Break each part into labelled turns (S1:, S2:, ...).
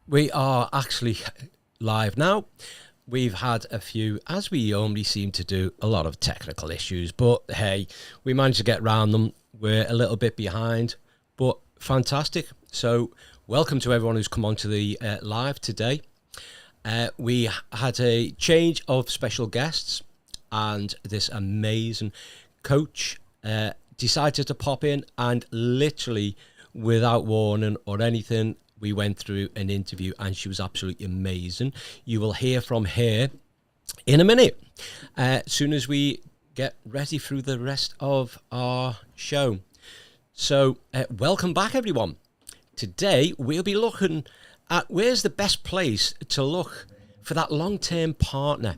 S1: We are actually live now. We've had a few, as we normally seem to do, a lot of technical issues, but hey, we managed to get around them. We're a little bit behind, but fantastic. So welcome to everyone who's come on to the live today. We had a change of special guests, and this amazing coach decided to pop in, and literally without warning or anything, we went through an interview and she was absolutely amazing. You will hear from her in a minute, as soon as we get ready through the rest of our show. So welcome back, everyone. Today we'll be looking at where's the best place to look for that long-term partner.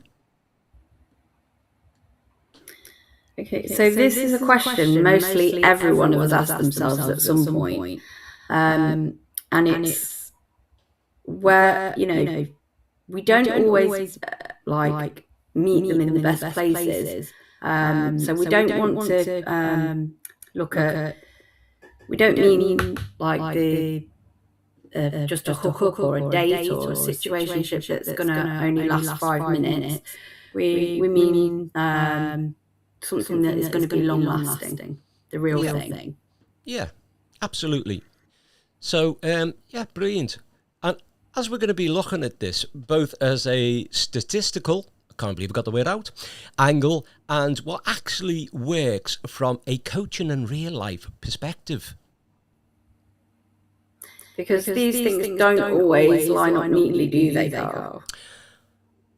S2: Okay, so this is a question mostly everyone has asked themselves at some point. And it's where, we don't always like meet them in the best places. So we don't want to look at, we don't mean like the just a hookup or a date or a situationship that's going to only last 5 minutes. We mean something that is going to be long lasting, the real thing.
S1: Yeah, absolutely. So, brilliant. And as we're going to be looking at this, both as a statistical, I can't believe I got the word out, angle, and what actually works from a coaching and real life perspective.
S2: Because these things don't always line up neatly, do they, Carl?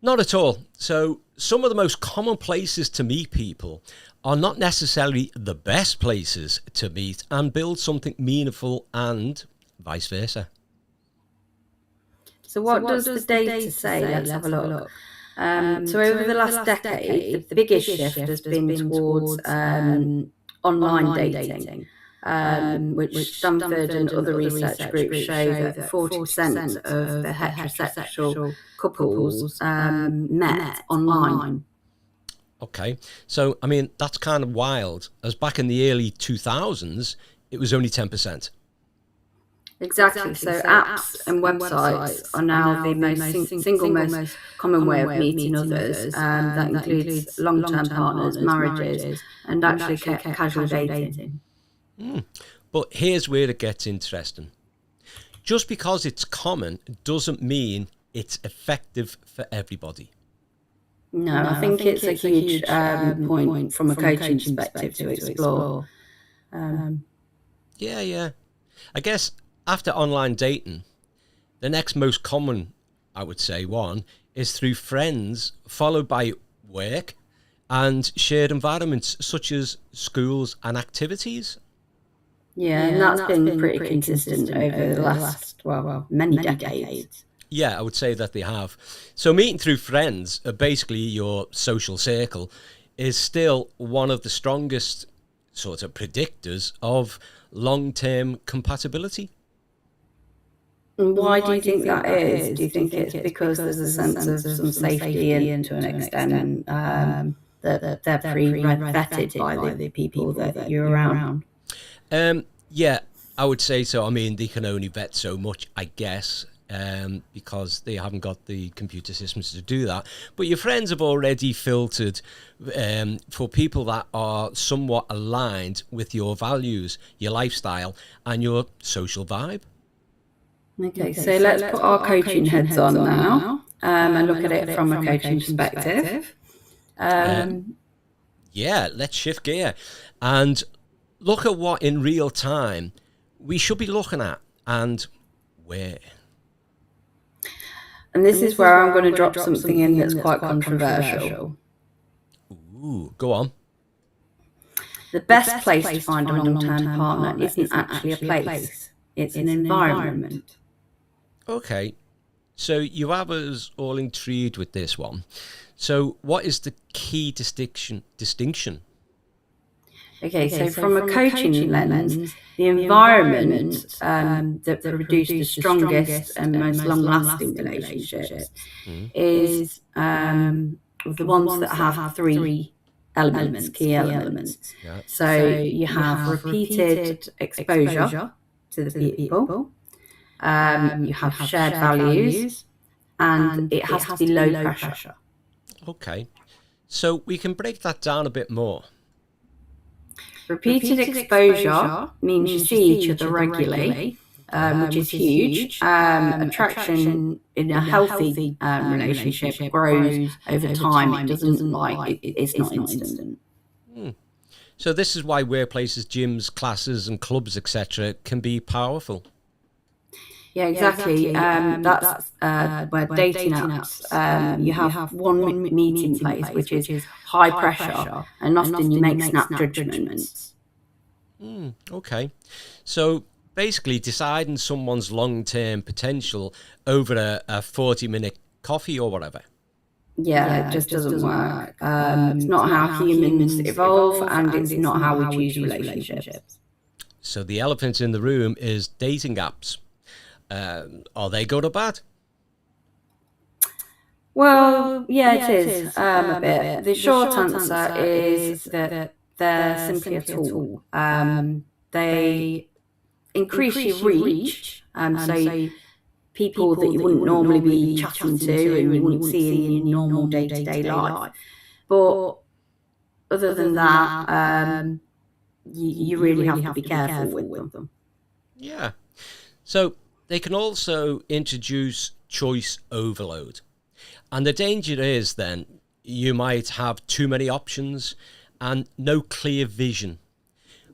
S1: Not at all. So some of the most common places to meet people are not necessarily the best places to meet and build something meaningful, and vice versa.
S2: So what does the data say? Let's have a look. So over the last decade, the biggest shift has been towards online dating, which Stanford and other research groups show that 40% of the heterosexual couples met online.
S1: Okay, so I mean that's kind of wild, as back in the early 2000s it was only 10%.
S2: Exactly. So apps and websites are now the most common way of meeting others. That includes long-term partners, marriages, and actually casual dating.
S1: But here's where it gets interesting. Just because it's common doesn't mean it's effective for everybody.
S2: No, I think it's a huge point from a coaching perspective to explore.
S1: Yeah. I guess after online dating, the next most common, I would say, one is through friends, followed by work and shared environments such as schools and activities.
S2: Yeah, and that's been pretty consistent over the last, many decades.
S1: Yeah, I would say that they have. So meeting through friends, basically your social circle, is still one of the strongest sort of predictors of long-term compatibility.
S2: And why do you think that is? Do you think it's because there's a sense of some safety and to an extent that they're pre-vetted by the people that you're around?
S1: Yeah, I would say so. I mean, they can only vet so much, I guess, because they haven't got the computer systems to do that. But your friends have already filtered for people that are somewhat aligned with your values, your lifestyle, and your social vibe.
S2: Okay, so let's put our coaching heads on now and look at it from a coaching perspective.
S1: Yeah, let's shift gear and look at what in real time we should be looking at and where.
S2: And this is where I'm going to drop something in that's quite controversial.
S1: Ooh, go on.
S2: The best place to find a long-term partner isn't actually a place, it's an environment.
S1: Okay, so you have us all intrigued with this one. So what is the key distinction?
S2: Okay, so from a coaching lens, the environment that produce the strongest and most long-lasting relationships is the ones that have three elements, key elements.
S1: Yeah.
S2: So you have repeated exposure to the people. You have shared values, and it has to be low pressure.
S1: Okay. So we can break that down a bit more.
S2: Repeated exposure means you see each other regularly, which is huge. Attraction in a healthy relationship grows over time. It doesn't it's not instant.
S1: So this is why workplaces, gyms, classes and clubs, etc. can be powerful.
S2: Yeah, exactly. That's where dating apps, you have one meeting place, which is high pressure, and often you make snap judgments.
S1: Okay. So basically deciding someone's long-term potential over a 40-minute coffee or whatever.
S2: Yeah, it just doesn't work. It's not how humans evolve, and it's not how we choose relationships.
S1: So the elephant in the room is dating apps. Are they good or bad?
S2: Well, yeah, it is a bit. The short answer is that they're simply a tool. They increase your reach, so people that you wouldn't normally be chatting to and you wouldn't see in your normal day-to-day life. But other than that, you really have to be careful with them.
S1: Yeah. So they can also introduce choice overload. And the danger is then you might have too many options and no clear vision,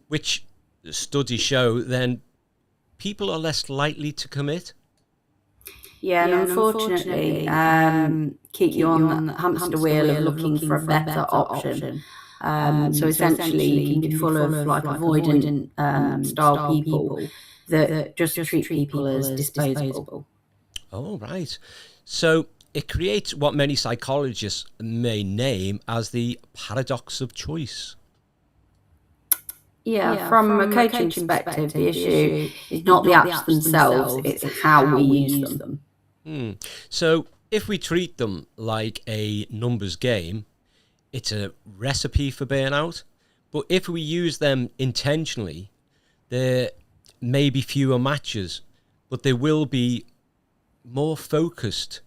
S1: which studies show then people are less likely to commit.
S2: Yeah, and unfortunately, keep you on the hamster wheel of looking for a better option. So essentially, you can be full of like avoidant style people that just treat people as disposable.
S1: Oh, right. So it creates what many psychologists may name as the paradox of choice.
S2: Yeah, from a coaching perspective, the issue is not the apps themselves, it's how we use them.
S1: So if we treat them like a numbers game, it's a recipe for burnout. But if we use them intentionally, there may be fewer matches, but they will be more focused,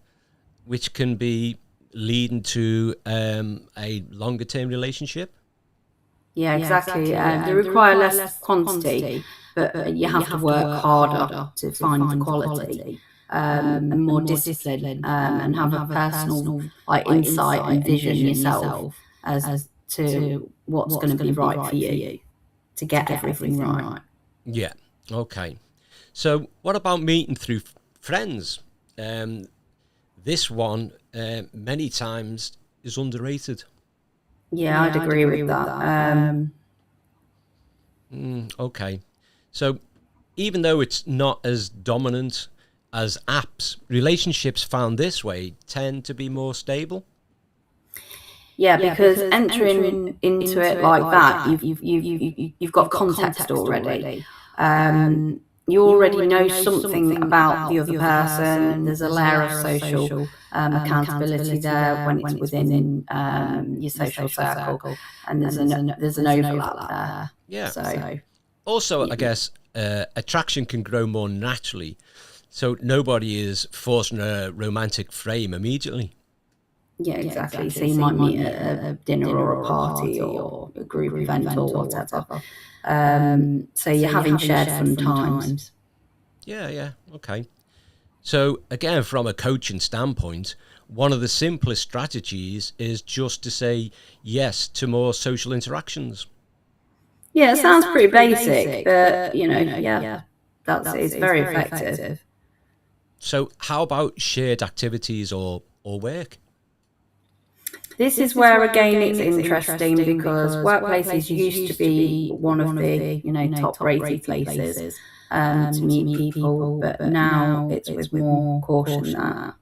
S1: which can be leading to a longer term relationship.
S2: Yeah, exactly. They require less quantity, but you have to work harder to find the quality. And more discipline, and have a personal insight and vision yourself as to what's going to be right for you to get everything right.
S1: Yeah. Okay. So what about meeting through friends? This one many times is underrated.
S2: Yeah, I'd agree with that.
S1: Okay. So even though it's not as dominant as apps, relationships found this way tend to be more stable.
S2: Yeah, because entering into it like that, you've got context already. You already know something about the other person. There's a layer of social accountability there when it's within your social circle, and there's an overlap there.
S1: Yeah.
S2: So
S1: also, I guess attraction can grow more naturally. So nobody is forced in a romantic frame immediately.
S2: Yeah, exactly. So you might meet at a dinner or a party or a group event or whatever. So you're having shared fun times.
S1: Yeah. Okay. So again, from a coaching standpoint, one of the simplest strategies is just to say yes to more social interactions.
S2: Yeah, it sounds pretty basic, but it's very effective.
S1: So how about shared activities or work?
S2: This is where again it's interesting because workplaces used to be one of the top rated places to meet people, but now it's with more caution than that.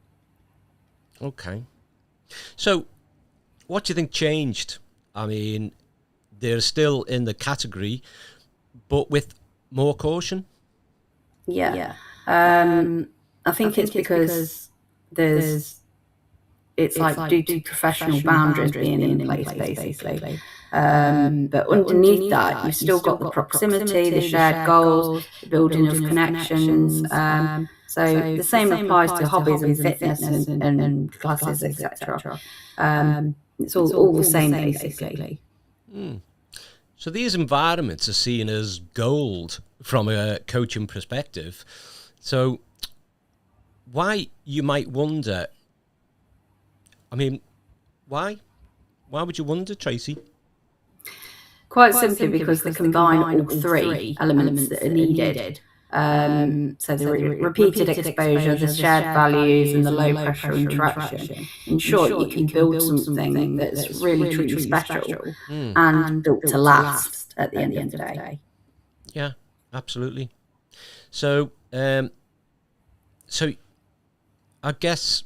S1: Okay. So what do you think changed? I mean, they're still in the category, but with more caution?
S2: Yeah. I think it's because it's like due to professional boundaries being in place, basically. But underneath that, you've still got the proximity, the shared goals, the building of connections. So the same applies to hobbies and fitness and classes, etc. It's all the same, basically.
S1: So these environments are seen as gold from a coaching perspective. So why, you might wonder, I mean, why? Why would you wonder, Tracy?
S2: Quite simply because they combine all three elements that are needed. So the repeated exposure, the shared values, and the low pressure interaction. In short, you can build something that's really truly special and built to last at the end of the day.
S1: Yeah, absolutely. So, so I guess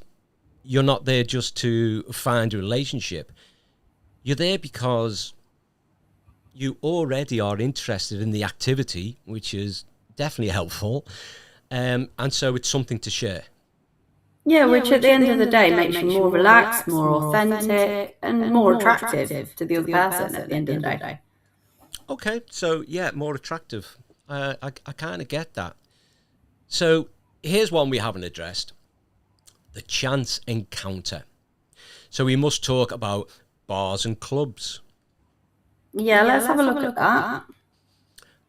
S1: you're not there just to find a relationship. You're there because you already are interested in the activity, which is definitely helpful. And so it's something to share.
S2: Yeah, which at the end of the day makes you more relaxed, more authentic, and more attractive to the other person at the end of the day.
S1: Okay, so yeah, more attractive. I kind of get that. So here's one we haven't addressed: the chance encounter. So we must talk about bars and clubs.
S2: Yeah, let's have a look at that.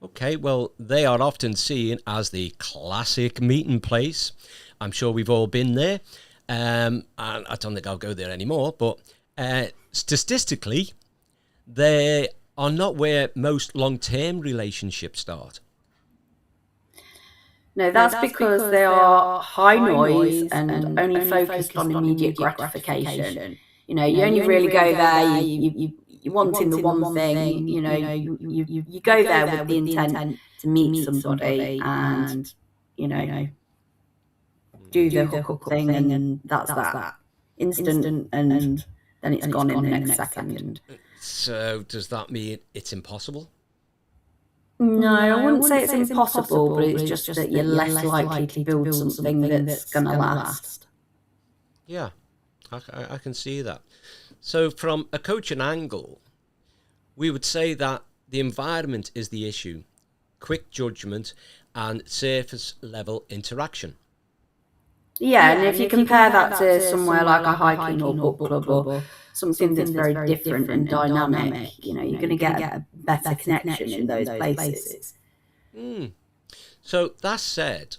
S1: Okay, well, they are often seen as the classic meeting place. I'm sure we've all been there. And I don't think I'll go there anymore, but statistically, they are not where most long-term relationships start.
S2: No, that's because they are high noise and only focused on immediate gratification. You know, you only really go there, you're wanting the one thing, you know, you go there with the intent to meet somebody and, you know, do the hookup thing, and that's that. Instant, and then it's gone in the next second.
S1: So does that mean it's impossible?
S2: No, I wouldn't say it's impossible, but it's just that you're less likely to build something that's going to last.
S1: Yeah, I can see that. So from a coaching angle, we would say that the environment is the issue, quick judgment and surface level interaction.
S2: Yeah, and if you compare that to somewhere like a hiking or book club or something that's very different and dynamic, you know, you're going to get a better connection in those places.
S1: So that said,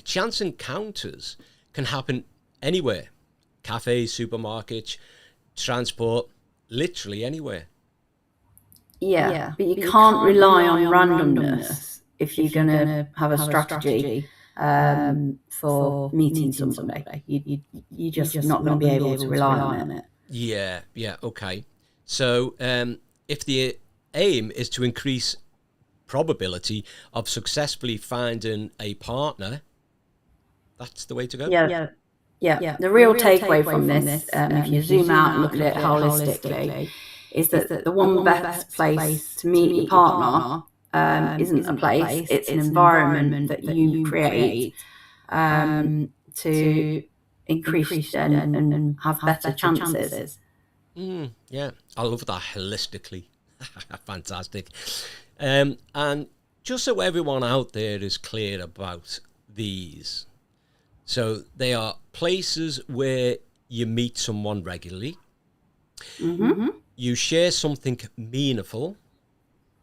S1: chance encounters can happen anywhere. Cafes, supermarkets, transport, literally anywhere.
S2: Yeah, but you can't rely on randomness if you're going to have a strategy for meeting somebody. You're just not going to be able to rely on it.
S1: Yeah, okay. So if the aim is to increase probability of successfully finding a partner, that's the way to go?
S2: Yeah. The real takeaway from this, if you zoom out and look at it holistically, is that the one best place to meet your partner isn't a place, it's an environment that you create to increase and have better chances.
S1: Yeah, I love that holistically. Fantastic. And just so everyone out there is clear about these, so they are places where you meet someone regularly, you share something meaningful,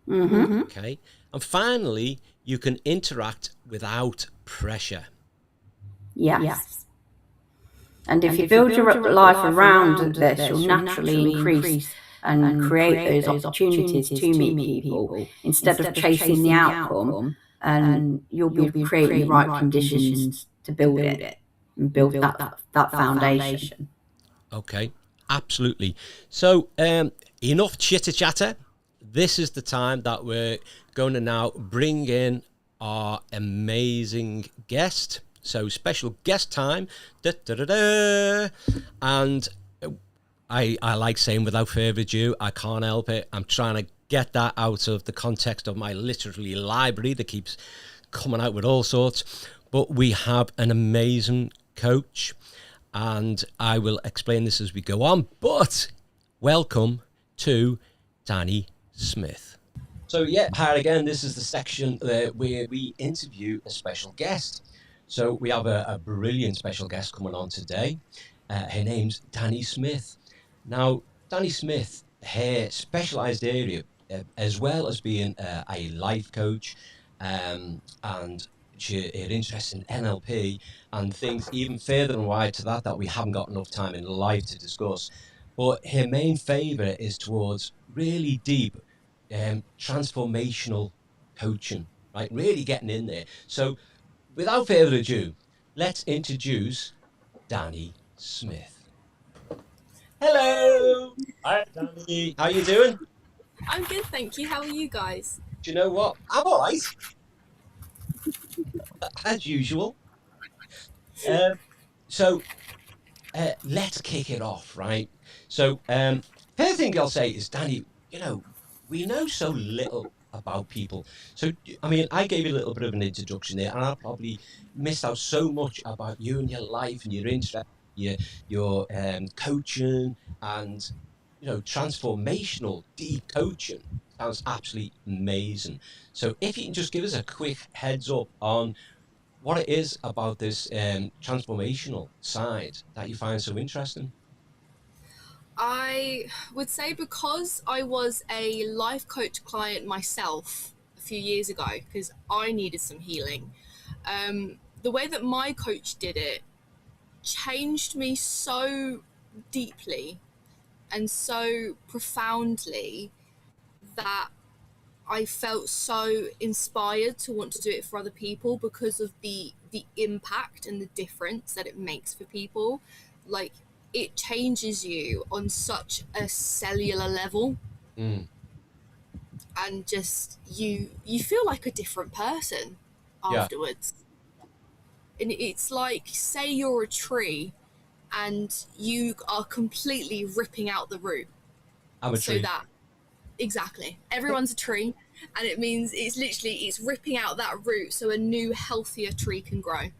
S1: okay, and finally you can interact without pressure.
S2: Yes. And if you build your life around this, you'll naturally increase and create those opportunities to meet people instead of chasing the outcome, and you'll be creating the right conditions to build it and build that foundation.
S1: Okay, absolutely. So enough chitter-chatter. This is the time that we're going to now bring in our amazing guest. So special guest time. And I like saying without further ado, I can't help it. I'm trying to get that out of the context of my literary library that keeps coming out with all sorts. But we have an amazing coach, and I will explain this as we go on. But welcome to Danny Smith. So yeah, hi again. This is the section where we interview a special guest. So we have a brilliant special guest coming on today. Her name's Danny Smith. Now, Danny Smith, her specialised area, as well as being a life coach, and her interest in NLP and things even further and wide to that we haven't got enough time in life to discuss. But her main favour is towards really deep, transformational coaching, right? Really getting in there. So, without further ado, let's introduce Danny Smith. Hello. Hi, Danny. How you doing?
S3: I'm good, thank you. How are you guys?
S1: Do you know what? I'm all right. As usual. So, let's kick it off, right? So, first thing I'll say is, Danny, we know so little about people. So, I mean, I gave you a little bit of an introduction there, and I probably missed out so much about you and your life and your interest, your coaching and, transformational deep coaching. Sounds absolutely amazing. So if you can just give us a quick heads up on what it is about this transformational side that you find so interesting.
S3: I would say because I was a life coach client myself a few years ago, because I needed some healing, the way that my coach did it changed me so deeply and so profoundly that I felt so inspired to want to do it for other people because of the impact and the difference that it makes for people. Like, it changes you on such a cellular level. And just you feel like a different person afterwards. And it's like, say you're a tree and you are completely ripping out the root.
S1: I'm a tree.
S3: So that exactly, everyone's a tree, and it means it's ripping out that root so a new healthier tree can grow.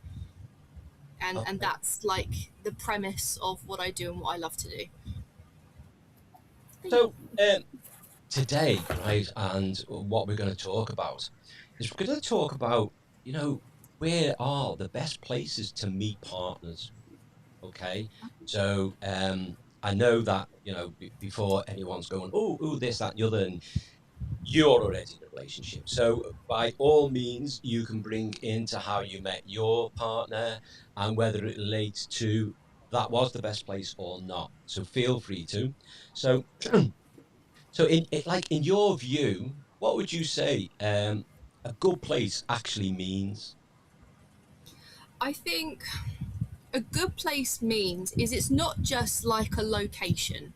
S3: And that's like the premise of what I do and what I love to do.
S1: So today, right, and what we're going to talk about is we're going to talk about, where are the best places to meet partners. Okay, so I know that before anyone's going, oh, this, that, and the other, and you're already in a relationship. So by all means, you can bring into how you met your partner and whether it relates to that was the best place or not. So feel free to. So, so in your view, what would you say a good place actually means?
S3: I think a good place means it's not just like a location,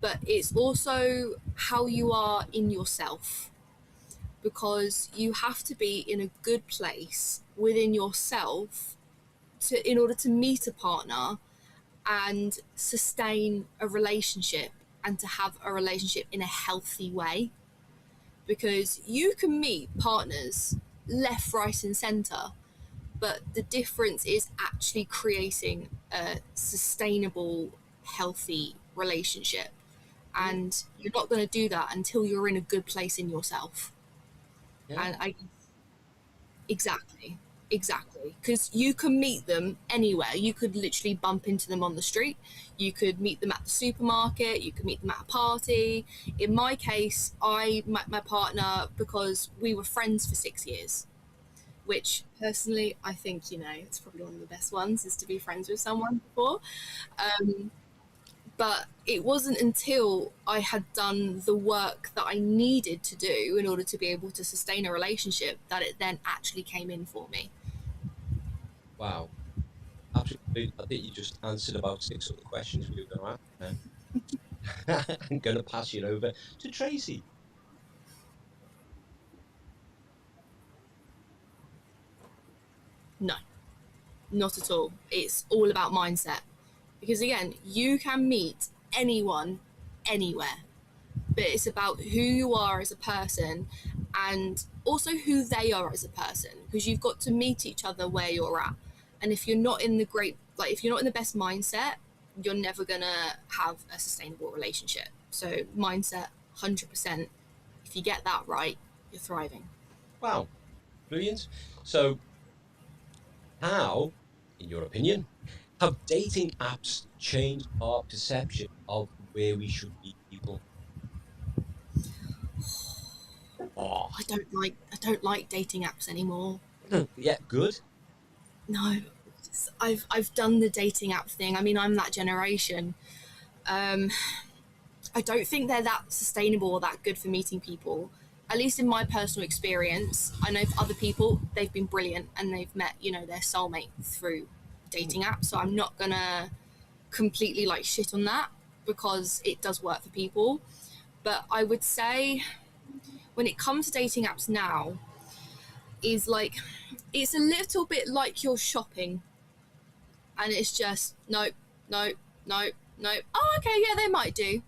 S3: but it's also how you are in yourself, because you have to be in a good place within yourself in order to meet a partner and sustain a relationship and to have a relationship in a healthy way. Because you can meet partners left, right, and center, but the difference is actually creating a sustainable, healthy relationship. And you're not going to do that until you're in a good place in yourself. Yeah. And exactly, because you can meet them anywhere. You could literally bump into them on the street, you could meet them at the supermarket, you could meet them at a party. In my case, I met my partner because we were friends for 6 years, which personally I think it's probably one of the best ones, is to be friends with someone before. But it wasn't until I had done the work that I needed to do in order to be able to sustain a relationship that it then actually came in for me.
S1: Wow. Absolutely. I think you just answered about 6 other questions we were going to ask. I'm going to pass you over to Tracy.
S3: No, not at all. It's all about mindset. Because again, you can meet anyone, anywhere, but it's about who you are as a person and also who they are as a person, because you've got to meet each other where you're at. And if you're not in the best mindset, you're never gonna have a sustainable relationship. So mindset, 100%. If you get that right, you're thriving.
S1: Wow, brilliant. So, how, in your opinion, have dating apps changed our perception of where we should meet people? Oh,
S3: I don't like dating apps anymore.
S1: yeah, good.
S3: No, I've done the dating app thing. I mean, I'm that generation. I don't think they're that sustainable or that good for meeting people. At least in my personal experience, I know for other people they've been brilliant and they've met, you know, their soulmate through dating apps. So I'm not gonna completely like shit on that because it does work for people. But I would say when it comes to dating apps now, is like it's a little bit like you're shopping and it's just nope, nope, nope, nope. Oh, okay, yeah, they might do.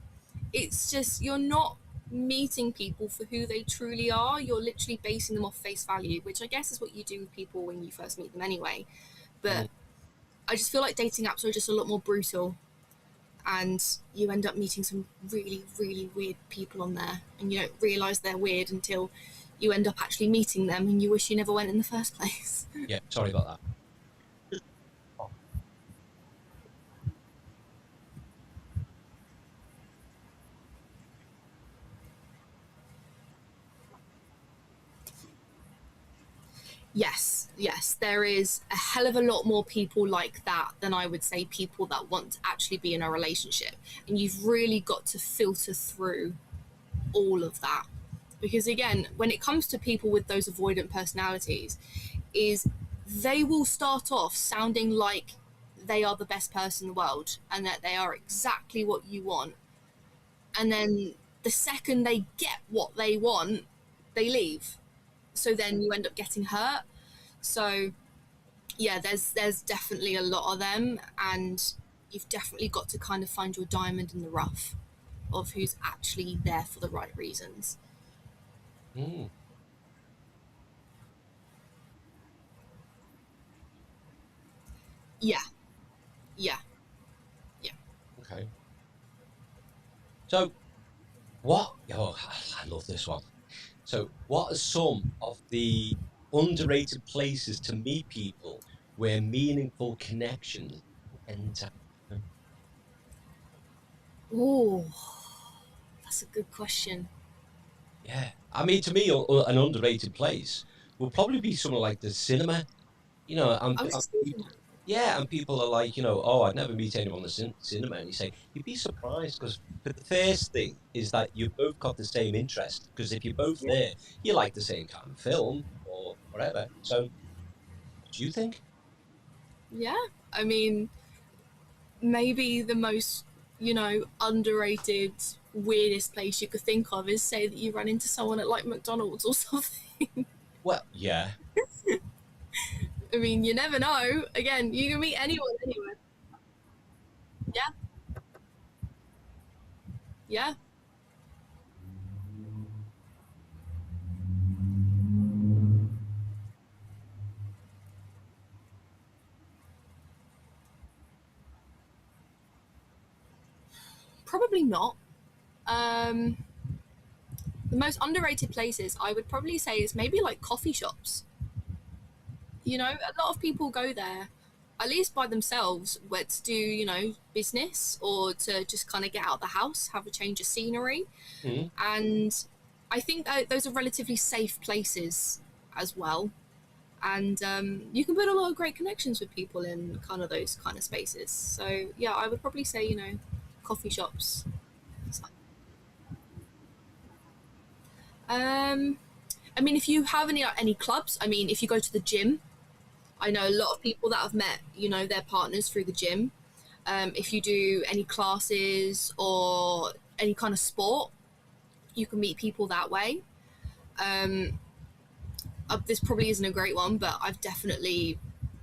S3: It's just you're not meeting people for who they truly are. You're literally basing them off face value, which I guess is what you do with people when you first meet them anyway. But I just feel like dating apps are just a lot more brutal, and you end up meeting some really, really weird people on there, and you don't realise they're weird until you end up actually meeting them and you wish you never went in the first place.
S1: Yeah, sorry about that. Yes, there is a hell of a lot more people like that than I would say people that want to actually be in a relationship. And you've really got to filter through all of that. Because again, when it comes to people with those avoidant personalities, is they will start off sounding like they are the best person in the world and that they are exactly what you want. And then the second they get what they want, they leave. So then you end up getting hurt. So yeah, there's definitely a lot of them, and you've definitely got to kind of find your diamond in the rough of who's actually there for the right reasons. Mm.
S3: Yeah.
S1: Okay. So, what? Oh, I love this one. So, what are some of the underrated places to meet people where meaningful connections tend to happen?
S3: Oh, that's a good question.
S1: Yeah, I mean, to me, an underrated place will probably be somewhere like the cinema. You know,
S3: I was just thinking that.
S1: yeah, and people are like, oh, I'd never meet anyone in the cinema, and you say you'd be surprised because the first thing is that you both got the same interest. Because if you're both there, you like the same kind of film or whatever. So, what do you think?
S3: Yeah, I mean, maybe the most, underrated, weirdest place you could think of is say that you run into someone at like McDonald's or something.
S1: Well, yeah,
S3: I mean, you never know. Again, you can meet anyone anywhere. Yeah. Yeah. Probably not. Um, the most underrated places I would probably say is maybe like coffee shops. A lot of people go there, at least by themselves, where to do, business or to just kind of get out of the house, have a change of scenery.
S1: mm,
S3: And I think that those are relatively safe places as well. And you can build a lot of great connections with people in kind of those kind of spaces. So yeah, I would probably say, coffee shops. I mean, if you have any clubs, I mean, if you go to the gym, I know a lot of people that have met, their partners through the gym. If you do any classes or any kind of sport, you can meet people that way. This probably isn't a great one, but I've definitely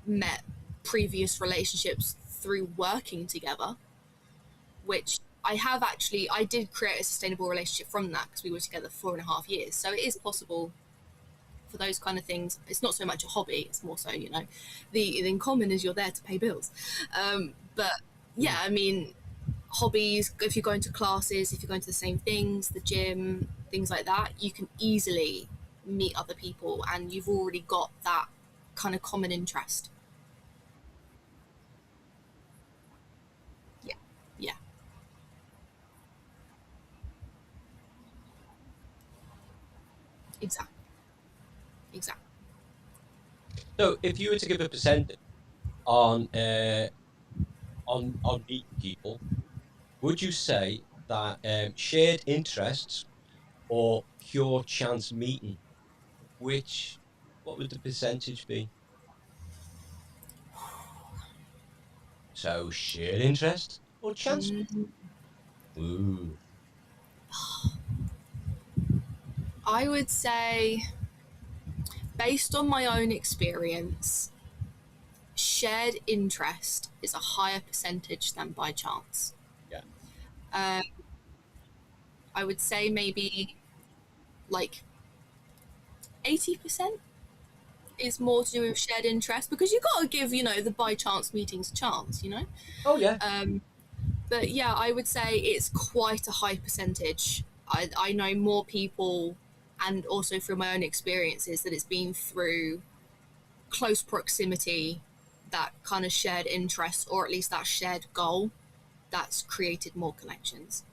S3: met previous relationships through working together, which I did create a sustainable relationship from that because we were together 4.5 years. So it is possible for those kind of things. It's not so much a hobby, it's more so, the in common is you're there to pay bills. But yeah, I mean, hobbies, if you're going to classes, if you're going to the same things, the gym, things like that, you can easily meet other people and you've already got that kind of common interest. Yeah, yeah, exactly, exactly.
S1: So if you were to give a percentage on meeting people, would you say that shared interests or pure chance meeting, which what would the percentage be? So shared interest or chance?
S3: Mm,
S1: Ooh,
S3: I would say, based on my own experience, shared interest is a higher percentage than by chance.
S1: yeah.
S3: Um, I would say maybe like 80% is more to do with shared interest because you got to give, the by chance meetings a chance.
S1: Oh yeah.
S3: Um, but yeah, I would say it's quite a high percentage. I know more people, and also through my own experiences, that it's been through close proximity, that kind of shared interest, or at least that shared goal, that's created more connections.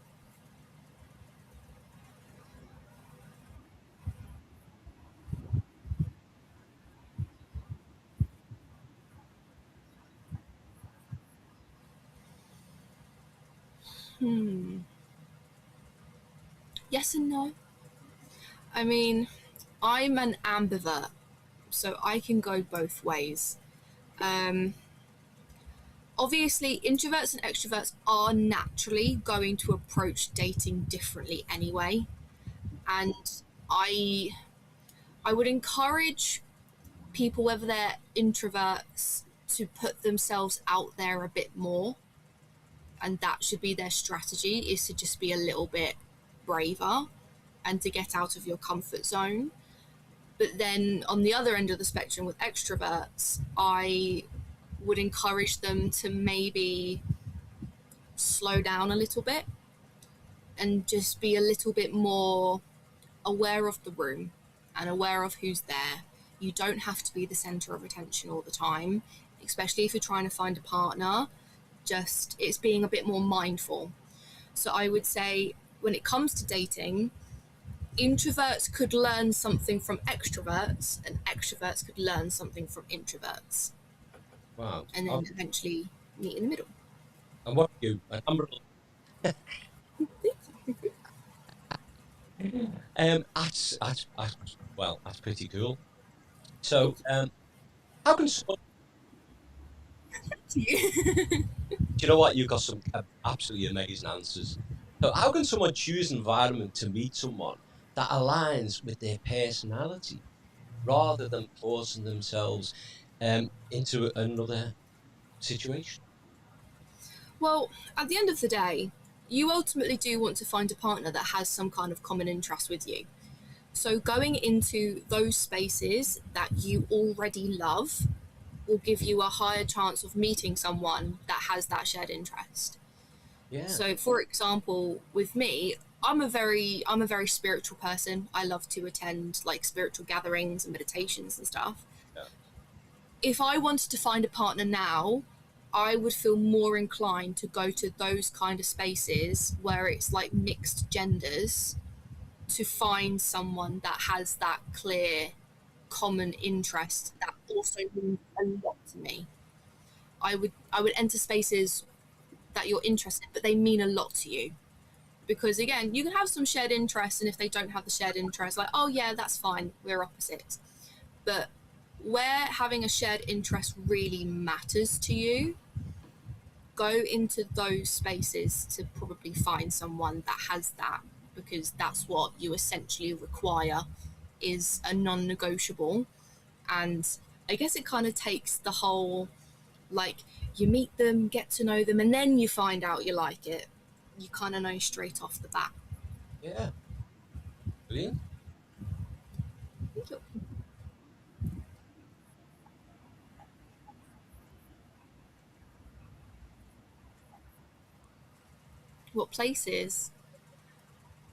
S3: Hmm. Yes and no. I mean, I'm an ambivert, so I can go both ways. Um, Obviously, introverts and extroverts are naturally going to approach dating differently anyway, and I I would encourage people, whether they're introverts, to put themselves out there a bit more, and that should be their strategy, is to just be a little bit braver and to get out of your comfort zone. But then on the other end of the spectrum with extroverts, I would encourage them to maybe slow down a little bit and just be a little bit more aware of the room and aware of who's there. You don't have to be the center of attention all the time, especially if you're trying to find a partner. Just it's being a bit more mindful. So I would say when it comes to dating, introverts could learn something from extroverts and extroverts could learn something from introverts,
S1: Wow.
S3: and then eventually meet in the middle.
S1: And what are you? An Amber. That's pretty cool. So, how can someone? Do you know what? You've got some absolutely amazing answers. So, how can someone choose an environment to meet someone that aligns with their personality rather than forcing themselves into another situation?
S3: Well, at the end of the day, you ultimately do want to find a partner that has some kind of common interest with you. So going into those spaces that you already love will give you a higher chance of meeting someone that has that shared interest.
S1: Yeah.
S3: So for example, with me, I'm a very spiritual person. I love to attend like spiritual gatherings and meditations and stuff.
S1: Yeah.
S3: If I wanted to find a partner now, I would feel more inclined to go to those kind of spaces where it's like mixed genders, to find someone that has that clear common interest that also means a lot to me. I would enter spaces that you're interested in, but they mean a lot to you. Because again, you can have some shared interests, and if they don't have the shared interest, like, oh yeah, that's fine, we're opposites. But where having a shared interest really matters to you, go into those spaces to probably find someone that has that, because that's what you essentially require, is a non-negotiable. And I guess it kind of takes the whole, like, you meet them, get to know them, and then you find out you like it. You kind of know straight off the bat.
S1: Yeah. Brilliant.
S3: What places?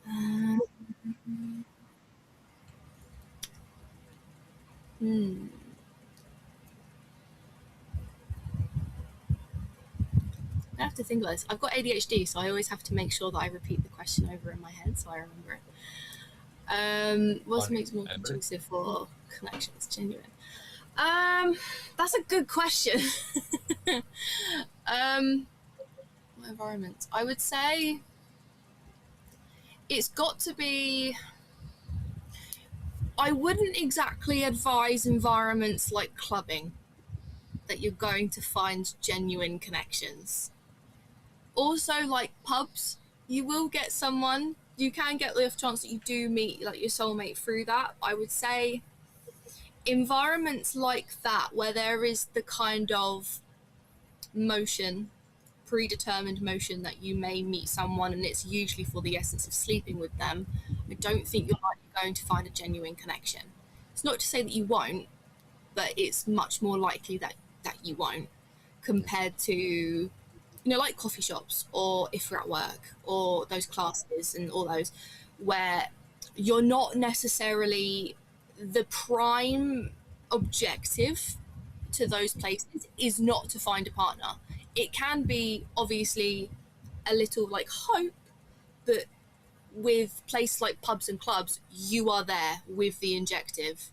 S3: I have to think about this. I've got ADHD, so I always have to make sure that I repeat the question over in my head so I remember it. What makes more conducive for connections? Genuine. That's a good question. What environments? I would say it's got to be. I wouldn't exactly advise environments like clubbing that you're going to find genuine connections. Also, like pubs, you will get someone, you can get the off chance that you do meet like your soulmate through that. I would say environments like that where there is the kind of motion, predetermined motion that you may meet someone and it's usually for the essence of sleeping with them, I don't think you're likely going to find a genuine connection. It's not to say that you won't, but it's much more likely that you won't, compared to, like coffee shops, or if you're at work, or those classes and all those, where you're not necessarily the prime objective to those places is not to find a partner. It can be obviously a little like hope, but with places like pubs and clubs, you are there with the objective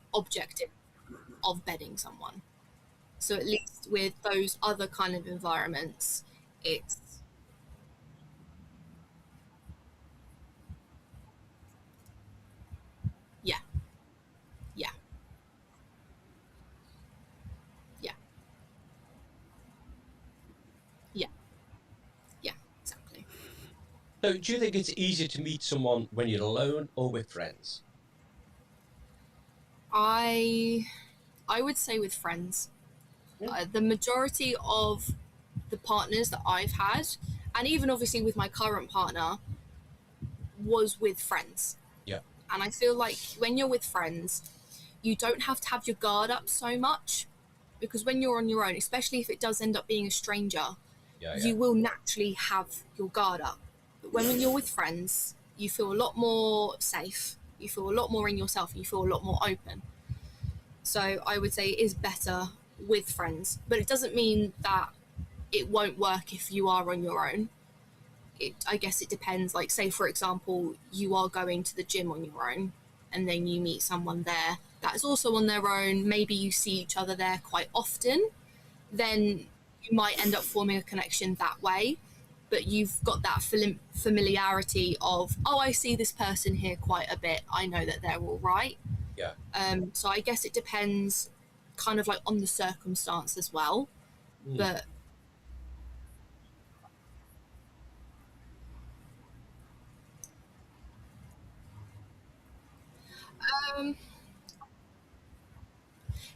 S3: of bedding someone. So at least with those other kind of environments, it's yeah, yeah, yeah, yeah, yeah, exactly.
S1: So, do you think it's easier to meet someone when you're alone or with friends?
S3: I would say with friends. The majority of the partners that I've had, and even obviously with my current partner, was with friends.
S1: Yeah.
S3: And I feel like when you're with friends, you don't have to have your guard up so much, because when you're on your own, especially if it does end up being a stranger, you will naturally have your guard up. But when you're with friends, you feel a lot more safe, you feel a lot more in yourself, and you feel a lot more open. So I would say it is better with friends, but it doesn't mean that it won't work if you are on your own. I guess it depends. Like, say for example, you are going to the gym on your own and then you meet someone there that is also on their own, maybe you see each other there quite often, then you might end up forming a connection that way. But you've got that familiarity of, oh, I see this person here quite a bit, I know that they're all right.
S1: Yeah.
S3: So I guess it depends kind of like on the circumstance as well. But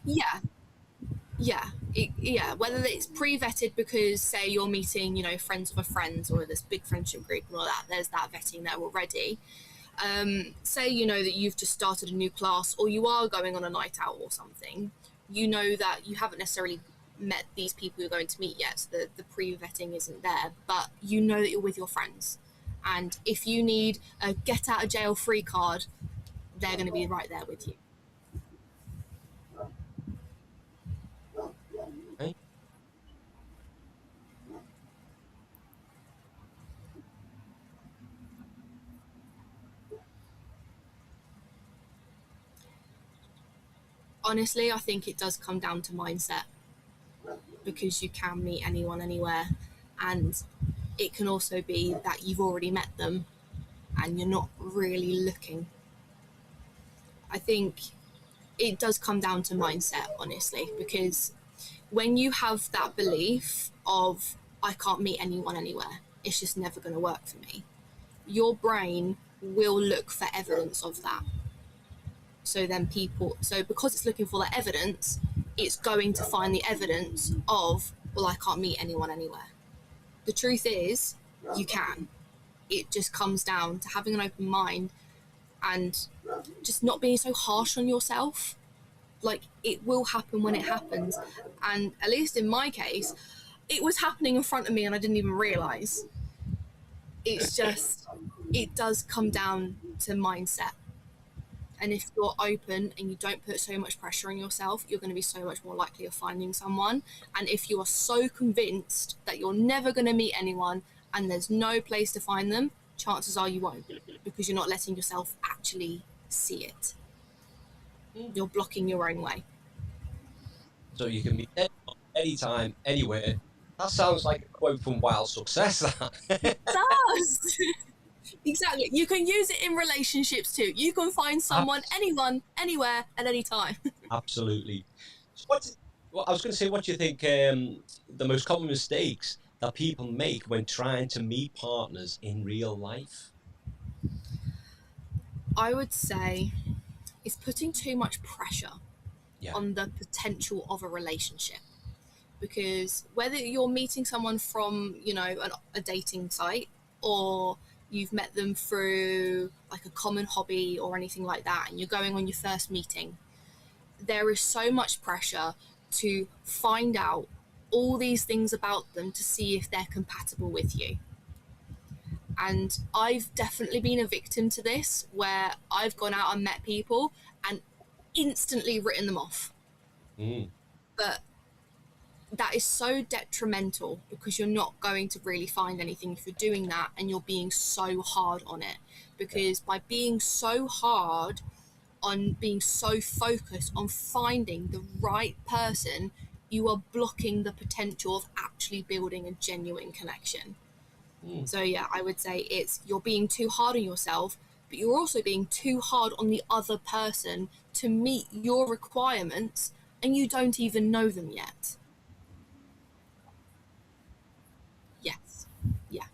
S3: yeah, yeah, whether it's pre-vetted because say you're meeting friends of a friend or this big friendship group and all that, there's that vetting there already. Say that you've just started a new class or you are going on a night out or something, that you haven't necessarily met these people you're going to meet yet, so the pre-vetting isn't there, but that you're with your friends, and if you need a get out of jail free card, they're going to be right there with you.
S1: Okay.
S3: Honestly, I think it does come down to mindset, because you can meet anyone anywhere, and it can also be that you've already met them and you're not really looking. I think it does come down to mindset, honestly, because when you have that belief of, I can't meet anyone anywhere, it's just never going to work for me, your brain will look for evidence of that. So because it's looking for that evidence, it's going to find the evidence of, well, I can't meet anyone anywhere. The truth is, you can. It just comes down to having an open mind and just not being so harsh on yourself. Like, it will happen when it happens. And at least in my case, it was happening in front of me and I didn't even realise. It's just, it does come down to mindset. And if you're open and you don't put so much pressure on yourself, you're going to be so much more likely of finding someone. And if you are so convinced that you're never going to meet anyone and there's no place to find them, chances are you won't, because you're not letting yourself actually see it. You're blocking your own way.
S1: So you can meet anyone, anytime, anywhere. That sounds like a quote from Wild Success.
S3: It does. Exactly. You can use it in relationships too. You can find someone, anyone, anywhere, at any time.
S1: Absolutely. Well, I was going to say, what do you think the most common mistakes that people make when trying to meet partners in real life?
S3: I would say it's putting too much pressure on the potential of a relationship. Because whether you're meeting someone from, a dating site, or you've met them through like a common hobby or anything like that, and you're going on your first meeting, there is so much pressure to find out all these things about them to see if they're compatible with you. And I've definitely been a victim to this, where I've gone out and met people and instantly written them off. But that is so detrimental, because you're not going to really find anything if you're doing that, and you're being so hard on it. Because by being so hard on, being so focused on finding the right person, you are blocking the potential of actually building a genuine connection. So yeah, I would say you're being too hard on yourself, but you're also being too hard on the other person to meet your requirements, and you don't even know them yet. Yes. Yeah.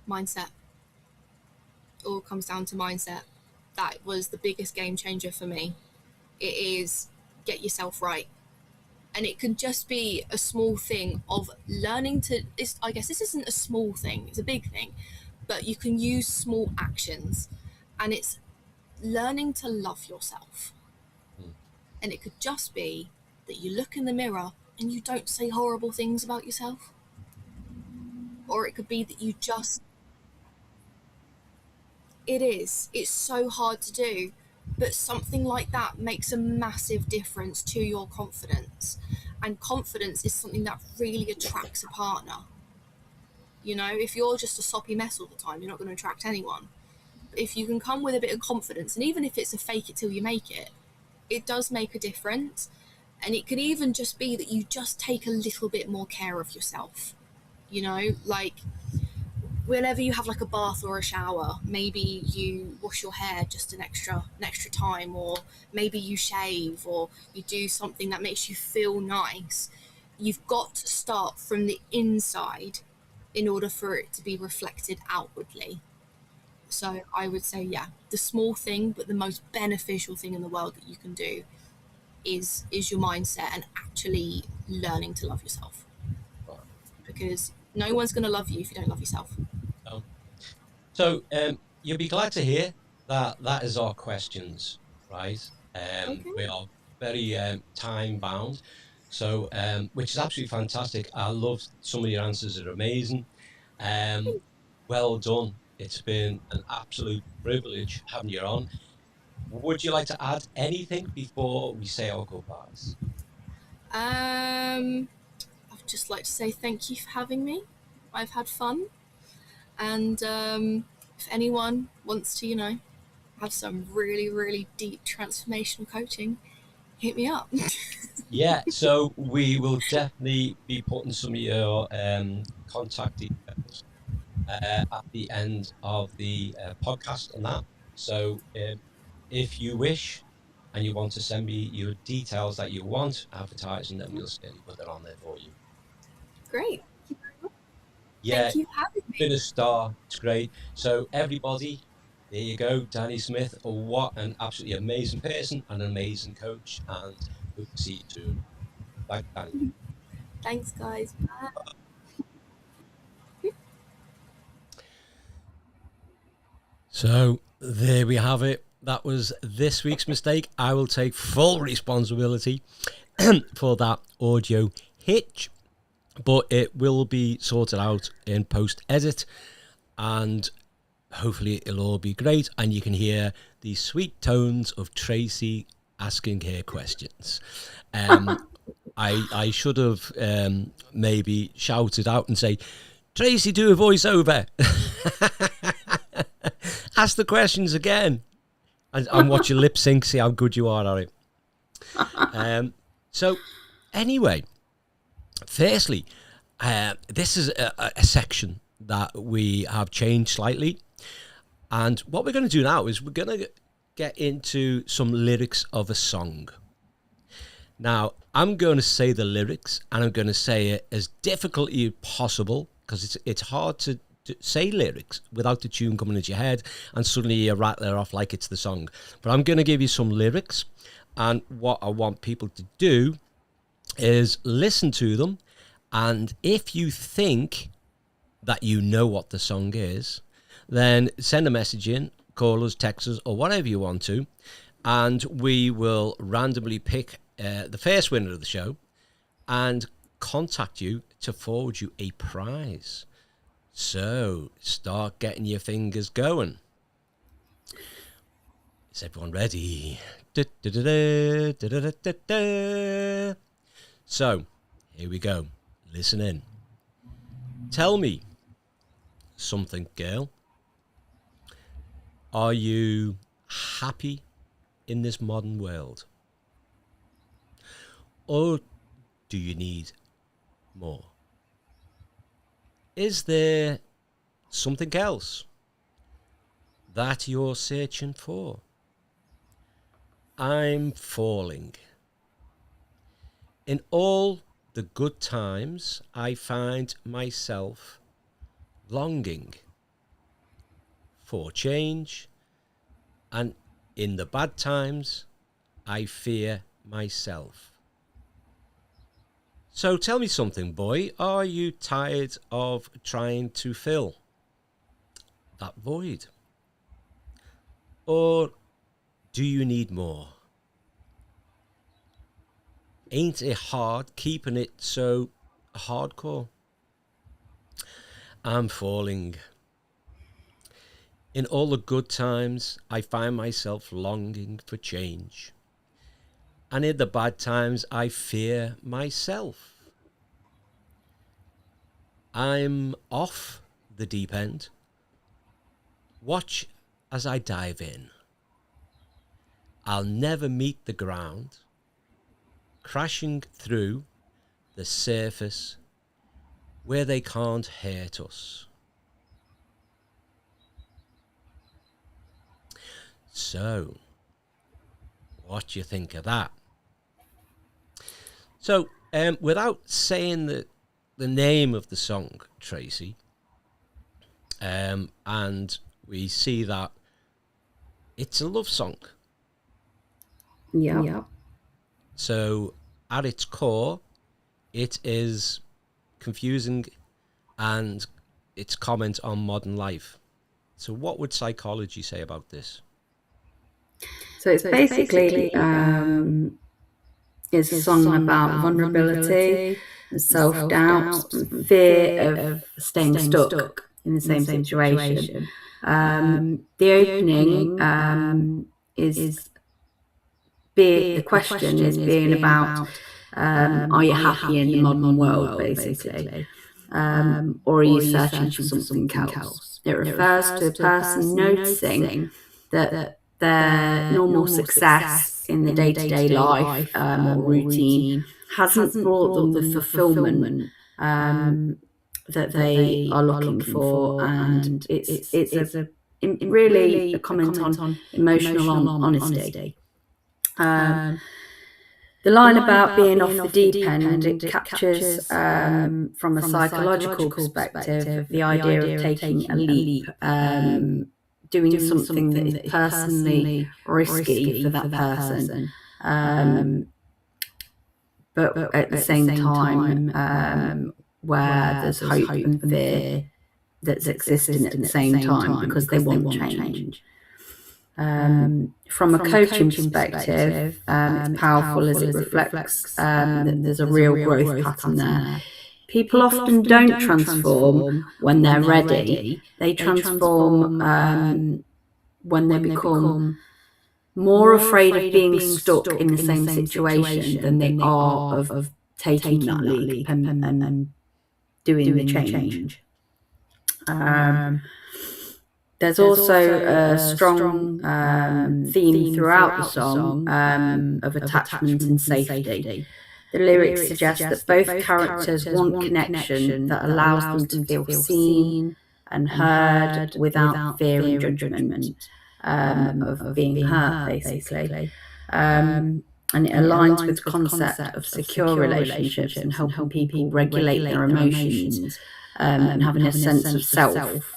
S3: Mindset. It all comes down to mindset. That was the biggest game changer for me. It is, get yourself right. And it can just be a small thing of learning to, I guess this isn't a small thing, it's a big thing, but you can use small actions, and it's learning to love yourself. And it could just be that you look in the mirror and you don't say horrible things about yourself. Or it could be that you just, it's so hard to do, but something like that makes a massive difference to your confidence. And confidence is something that really attracts a partner. If you're just a soppy mess all the time, you're not going to attract anyone. But if you can come with a bit of confidence, and even if it's a fake it till you make it, it does make a difference. And it could even just be that you just take a little bit more care of yourself. Like whenever you have like a bath or a shower, maybe you wash your hair just an extra time, or maybe you shave, or you do something that makes you feel nice. You've got to start from the inside in order for it to be reflected outwardly. So I would say, yeah, the small thing, but the most beneficial thing in the world that you can do is your mindset, and actually learning to love yourself. Because no one's going to love you if you don't love yourself.
S1: No. So you'll be glad to hear that is our questions, right?
S3: Okay.
S1: We are very time bound, so which is absolutely fantastic. I love some of your answers, are amazing. Well done. It's been an absolute privilege having you on. Would you like to add anything before we say our goodbyes?
S3: I'd just like to say thank you for having me. I've had fun. And if anyone wants to, have some really, really deep transformational coaching, hit me up.
S1: Yeah, so we will definitely be putting some of your contact details at the end of the podcast and that. So if you wish and you want to send me your details that you want advertising, then we'll certainly put that on there for you.
S3: Great.
S1: Yeah,
S3: Thank you for having me.
S1: been a star. It's great. So everybody, there you go, Danny Smith. What an absolutely amazing person, an amazing coach, and we'll see you soon. Thanks, Danny.
S3: Thanks, guys. Bye.
S1: So There we have it. That was this week's mistake. I will take full responsibility for that audio hitch, but it will be sorted out in post-edit, and hopefully it'll all be great, and you can hear the sweet tones of Tracy asking her questions. I should have maybe shouted out and say, Tracy, do a voiceover. Ask the questions again. And watch your lip sync, see how good you are at it. So, anyway, firstly, this is a section that we have changed slightly. And what we're going to do now is we're going to get into some lyrics of a song. Now, I'm going to say the lyrics, and I'm going to say it as difficultly as possible, because it's hard to say lyrics without the tune coming into your head and suddenly you rattle it off like it's the song. But I'm going to give you some lyrics, and what I want people to do is listen to them, and if you think that you know what the song is, then send a message in, call us, text us, or whatever you want to, and we will randomly pick the first winner of the show and contact you to forward you a prize. So, start getting your fingers going. Is everyone ready? So, here we go. Listen in. Tell me something, girl. Are you happy in this modern world? Or do you need more? Is there something else that you're searching for? I'm falling. In all the good times, I find myself longing for change, and in the bad times, I fear myself. So tell me something, boy. Are you tired of trying to fill that void? Or do you need more? Ain't it hard keeping it so hardcore? I'm falling. In all the good times, I find myself longing for change. And in the bad times, I fear myself. I'm off the deep end. Watch as I dive in. I'll never meet the ground, crashing through the surface where they can't hurt us. So, what do you think of that? So, without saying the name of the song, Tracy, and we see that it's a love song.
S2: Yeah.
S1: So, at its core, it is confusing and it's comment on modern life. So, what would psychology say about this?
S2: So it's basically it's a song about vulnerability, and self-doubt, and fear of staying stuck in the same situation. The opening is the question is being about are you happy in the modern world, basically, or are you searching for something else? It refers to a person noticing that their normal success in the day-to-day life or routine hasn't brought them the fulfillment that they are looking for, and it's really a comment on emotional honesty. The line about being off the deep end, it captures from a psychological perspective the idea of taking a leap, doing something that is personally risky for that person, but at the same time where there's hope and fear that's existing at the same time because they want change. From a coaching perspective, it's powerful as it reflects that there's a real growth pattern there. People often don't transform when they're ready. They transform when they become more afraid of being stuck in the same situation than they are of taking that leap and doing the change. There's also a strong theme throughout the song of attachment and safety. The lyrics suggest that both characters want connection that allows them to feel seen and heard without fear and judgment of being hurt, basically. And it aligns with the concept of secure relationships and helping people regulate their emotions and having a sense of self,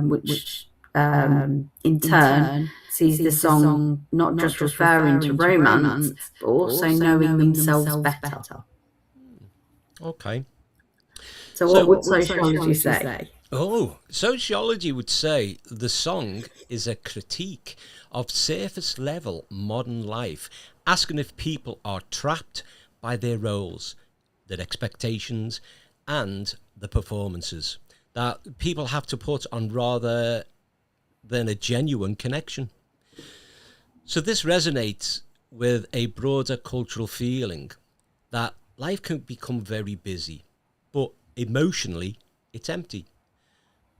S2: which in turn sees the song not just referring to romance, but also knowing themselves better.
S1: Okay.
S2: So what would sociology say?
S1: Oh, sociology would say the song is a critique of surface level modern life, asking if people are trapped by their roles, their expectations, and the performances that people have to put on rather than a genuine connection. So this resonates with a broader cultural feeling that life can become very busy, but emotionally it's empty.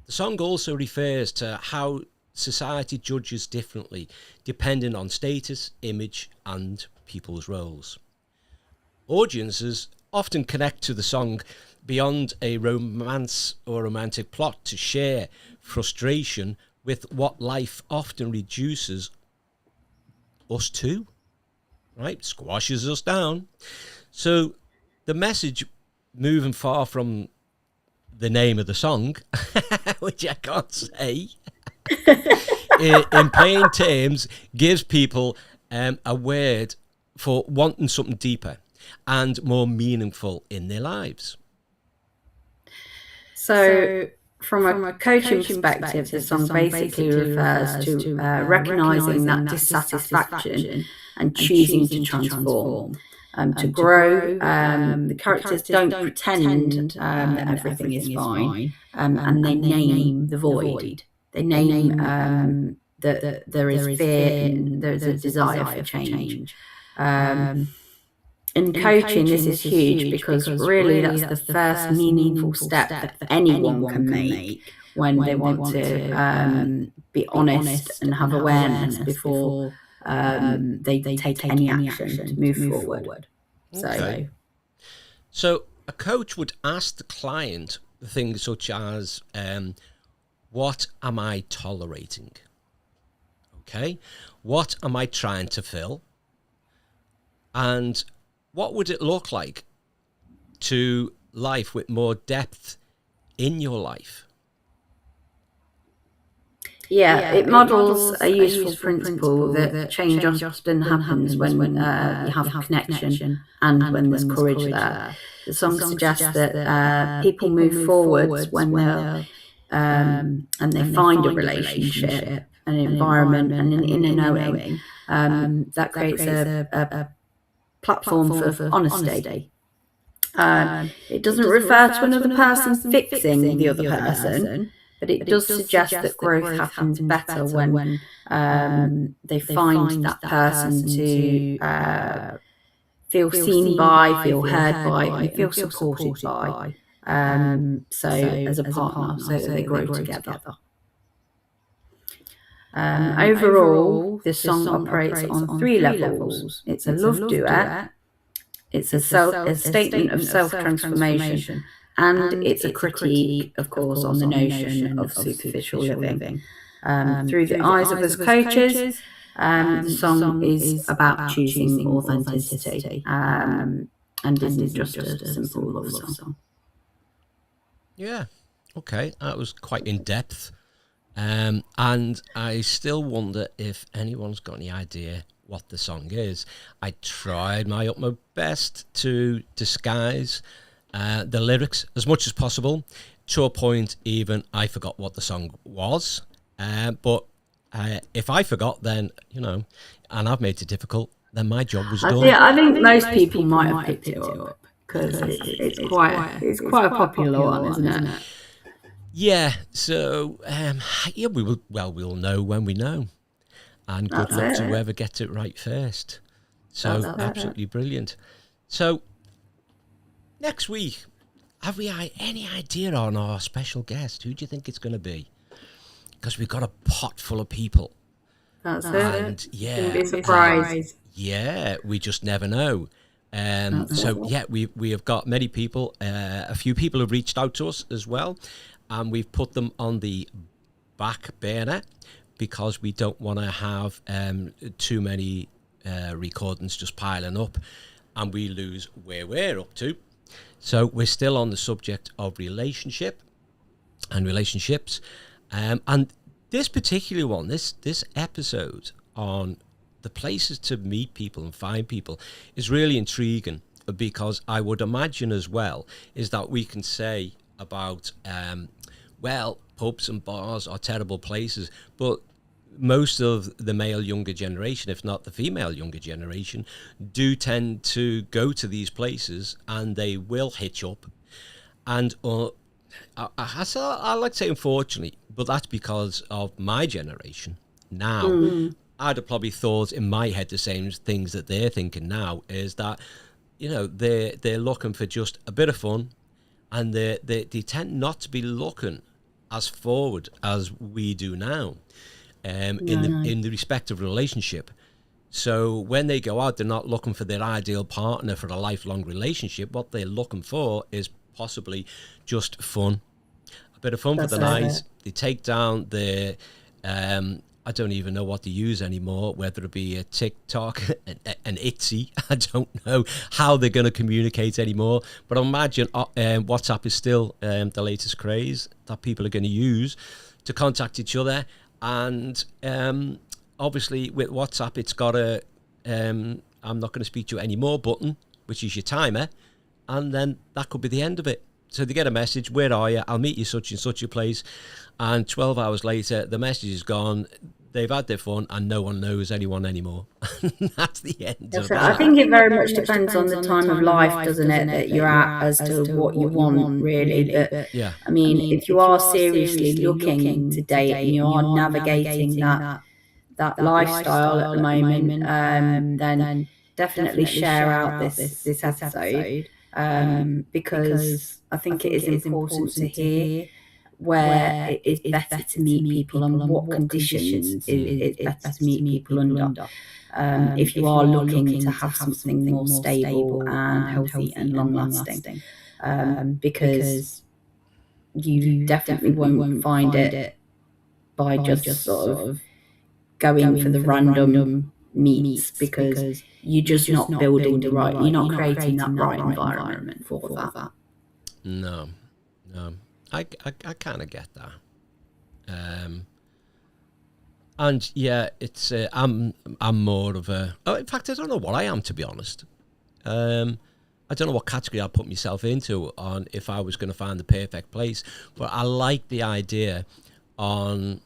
S1: The song also refers to how society judges differently depending on status, image, and people's roles. Audiences often connect to the song beyond a romance or romantic plot to share frustration with what life often reduces us to, right? Squashes us down. So the message, moving far from the name of the song, which I can't say, in plain terms, gives people a word for wanting something deeper and more meaningful in their lives.
S2: So from a coaching perspective, the song basically refers to recognising that dissatisfaction and choosing to transform. To grow, the characters don't pretend that everything is fine, and they name the void. They name that there is fear and there's a desire for change. In coaching, this is huge because really that's the first meaningful step that anyone can make when they want to be honest and have awareness before they take any action to move forward.
S1: Okay. So a coach would ask the client things such as, what am I tolerating? Okay. What am I trying to fill? And what would it look like to life with more depth in your life?
S2: Yeah, it models a useful principle that change often happens when you have connection and when there's courage there. The song suggests that people move forwards when they're and they find a relationship, an environment, and an inner knowing that creates a platform for honesty. It doesn't refer to another person fixing the other person, but it does suggest that growth happens better when they find that person to feel seen by, feel heard by, and feel supported by. So as a partner, so that they grow together. Overall, this song operates on 3 levels. It's a love duet, it's a statement of self-transformation, and it's a critique, of course, on the notion of superficial living. Through the eyes of us coaches, the song is about choosing authenticity and isn't just a simple love song.
S1: Yeah, okay, that was quite in-depth. And I still wonder if anyone's got any idea what the song is. I tried my utmost best to disguise the lyrics as much as possible. To a point, even I forgot what the song was. But If I forgot, then, and I've made it difficult, then my job was done.
S2: I think most people might have picked it up because it's quite a popular one, isn't it?
S1: Yeah. So we'll know when we know, and good luck to whoever gets it right first. So absolutely brilliant. So next week, have we any idea on our special guest? Who do you think it's going to be? Because we've got a pot full of people.
S2: That's
S1: and
S2: it. Yeah, be a surprise.
S1: Yeah, we just never know. We have got many people. A few people have reached out to us as well, and we've put them on the back burner because we don't want to have too many recordings just piling up, and we lose where we're up to. So we're still on the subject of relationships, and this particular one, this episode on the places to meet people and find people is really intriguing, because I would imagine as well is that we can say about, pubs and bars are terrible places, but most of the male younger generation, if not the female younger generation, do tend to go to these places and they will hitch up. And I like to say unfortunately, but that's because of my generation. Now, I'd have probably thought in my head the same things that they're thinking now, is that, they're looking for just a bit of fun, and they tend not to be looking as forward as we do now. In the respective relationship. So when they go out, they're not looking for their ideal partner for a lifelong relationship. What they're looking for is possibly just fun, a bit of fun for the night. They take down their I don't even know what to use anymore, whether it be a TikTok, an Etsy. I don't know how they're going to communicate anymore, but I imagine WhatsApp is still the latest craze that people are going to use to contact each other. And obviously with WhatsApp, it's got a I'm not going to speak to you anymore button, which is your timer, and then that could be the end of it. So they get a message, where are you? I'll meet you such and such a place. And 12 hours later, the message is gone. They've had their fun and no one knows anyone anymore. That's the end of that.
S2: I think it very much depends on the time of life, doesn't it, that you're at as to what you want, really. But
S1: yeah.
S2: I mean, if you are seriously looking to date and you are navigating that lifestyle at the moment, then definitely share out this episode, because I think it is important to hear where it is better to meet people and what conditions it's better to meet people under. If you are looking to have something more stable and healthy and long-lasting, because you definitely won't find it by just sort of going for the random meets, because you're just not building you're not creating that right environment for that.
S1: No. I kind of get that. And yeah, it's I'm more of a. Oh, in fact, I don't know what I am, to be honest. I don't know what category I'll put myself into on if I was going to find the perfect place. But I like the idea on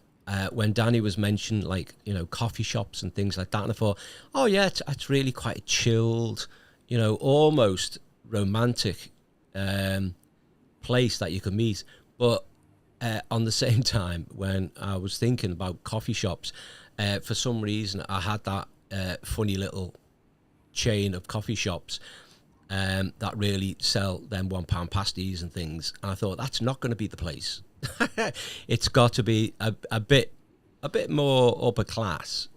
S1: when Danny was mentioned, like, coffee shops and things like that, and I thought, oh yeah, it's really quite a chilled, almost romantic place that you can meet. But on the same time, when I was thinking about coffee shops, for some reason I had that funny little chain of coffee shops that really sell them £1 pasties and things, and I thought that's not going to be the place. It's got to be a bit more upper class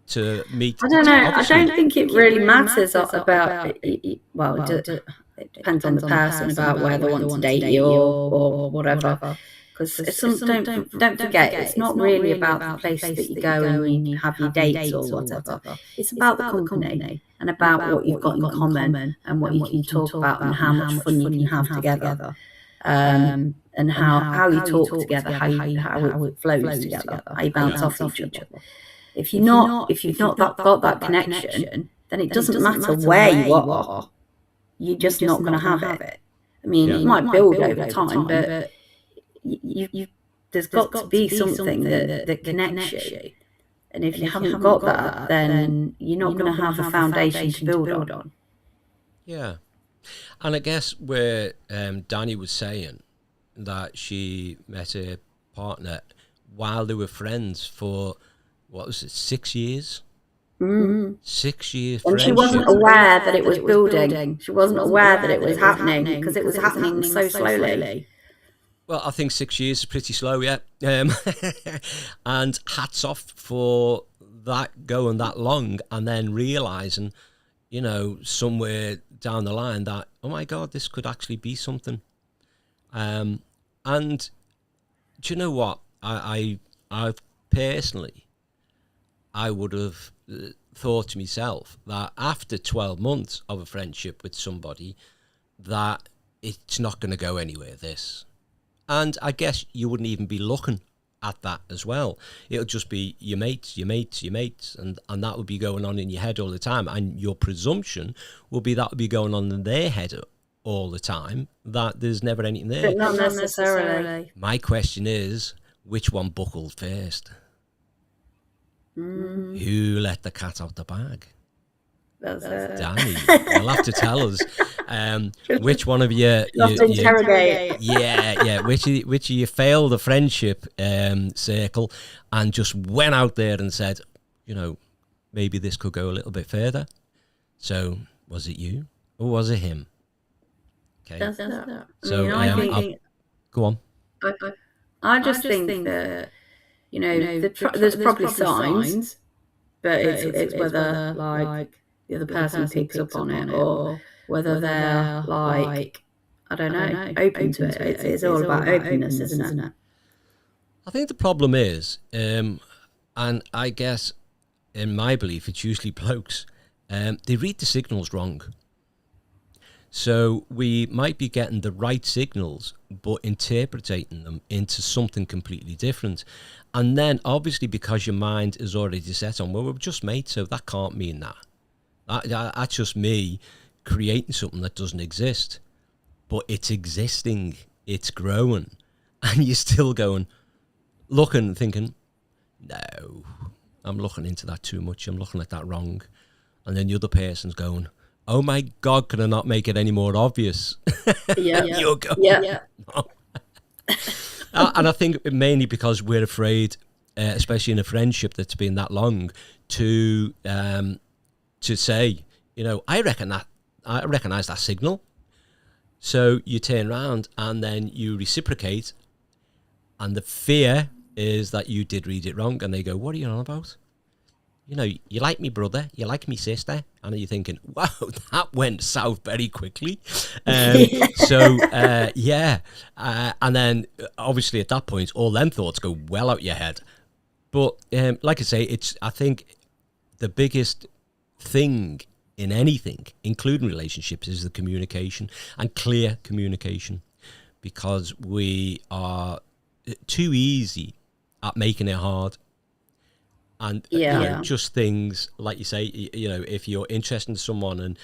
S1: to meet.
S2: I don't know. I don't think it really matters about. Well, it depends on the person about where they want to date you or whatever. Because don't forget, it's not really about the place that you go and you have your dates or whatever. It's about the company and about what you've got in common and what you can talk about and how much fun you can have together. And how you talk together, how it flows together, how you bounce off each other. If you've not got that connection, then it doesn't matter where you are. You're just not going to have it. I mean, it might build over time, but there's got to be something that connects you. And if you haven't got that, then you're not going to have a foundation to build on.
S1: Yeah. And I guess where Danny was saying that she met her partner while they were friends for, 6 years? 6 years
S2: And
S1: friendship.
S2: she wasn't aware that it was building. She wasn't aware that it was happening because it was happening so slowly.
S1: Well, I think 6 years is pretty slow, yeah. And hats off for that going that long and then realising, somewhere down the line that, oh my God, this could actually be something. And do you know what? I personally, I would have thought to myself that after 12 months of a friendship with somebody, that it's not going to go anywhere, this. And I guess you wouldn't even be looking at that as well. It'll just be your mates, and that would be going on in your head all the time. And your presumption will be that would be going on in their head all the time, that there's never anything there.
S2: But not necessarily.
S1: My question is, which one buckled first? Who let the cat out the bag?
S2: That's it.
S1: Danny, you'll have to tell us which one of you.
S2: Interrogate.
S1: Yeah. Which of you failed the friendship circle and just went out there and said, maybe this could go a little bit further. So, was it you or was it him? Okay.
S2: That's it.
S1: So, go on.
S2: I just think that there's probably signs, but it's whether like the other person picks up on it or whether they're like, I don't know, open to it. It's all about openness, isn't it?
S1: I think the problem is, and I guess in my belief, it's usually blokes, they read the signals wrong. So we might be getting the right signals, but interpreting them into something completely different. And then, obviously, because your mind is already set on, well, we're just mates, so that can't mean that. That's just me creating something that doesn't exist. But it's existing, it's growing. And you're still going, looking and thinking, no, I'm looking into that too much, I'm looking at that wrong. And then the other person's going, oh my God, can I not make it any more obvious?
S2: Yeah.
S1: You're going,
S2: Yeah.
S1: no. And I think mainly because we're afraid, especially in a friendship that's been that long, to say, I recognize that signal. So you turn around and then you reciprocate, and the fear is that you did read it wrong, and they go, what are you on about? You like me brother, you like me sister, and you're thinking, wow, that went south very quickly. And then obviously at that point, all them thoughts go well out your head. But like I say, I think the biggest thing in anything, including relationships, is the communication, and clear communication, because we are too easy at making it hard. And just things like you say, if you're interested in someone, and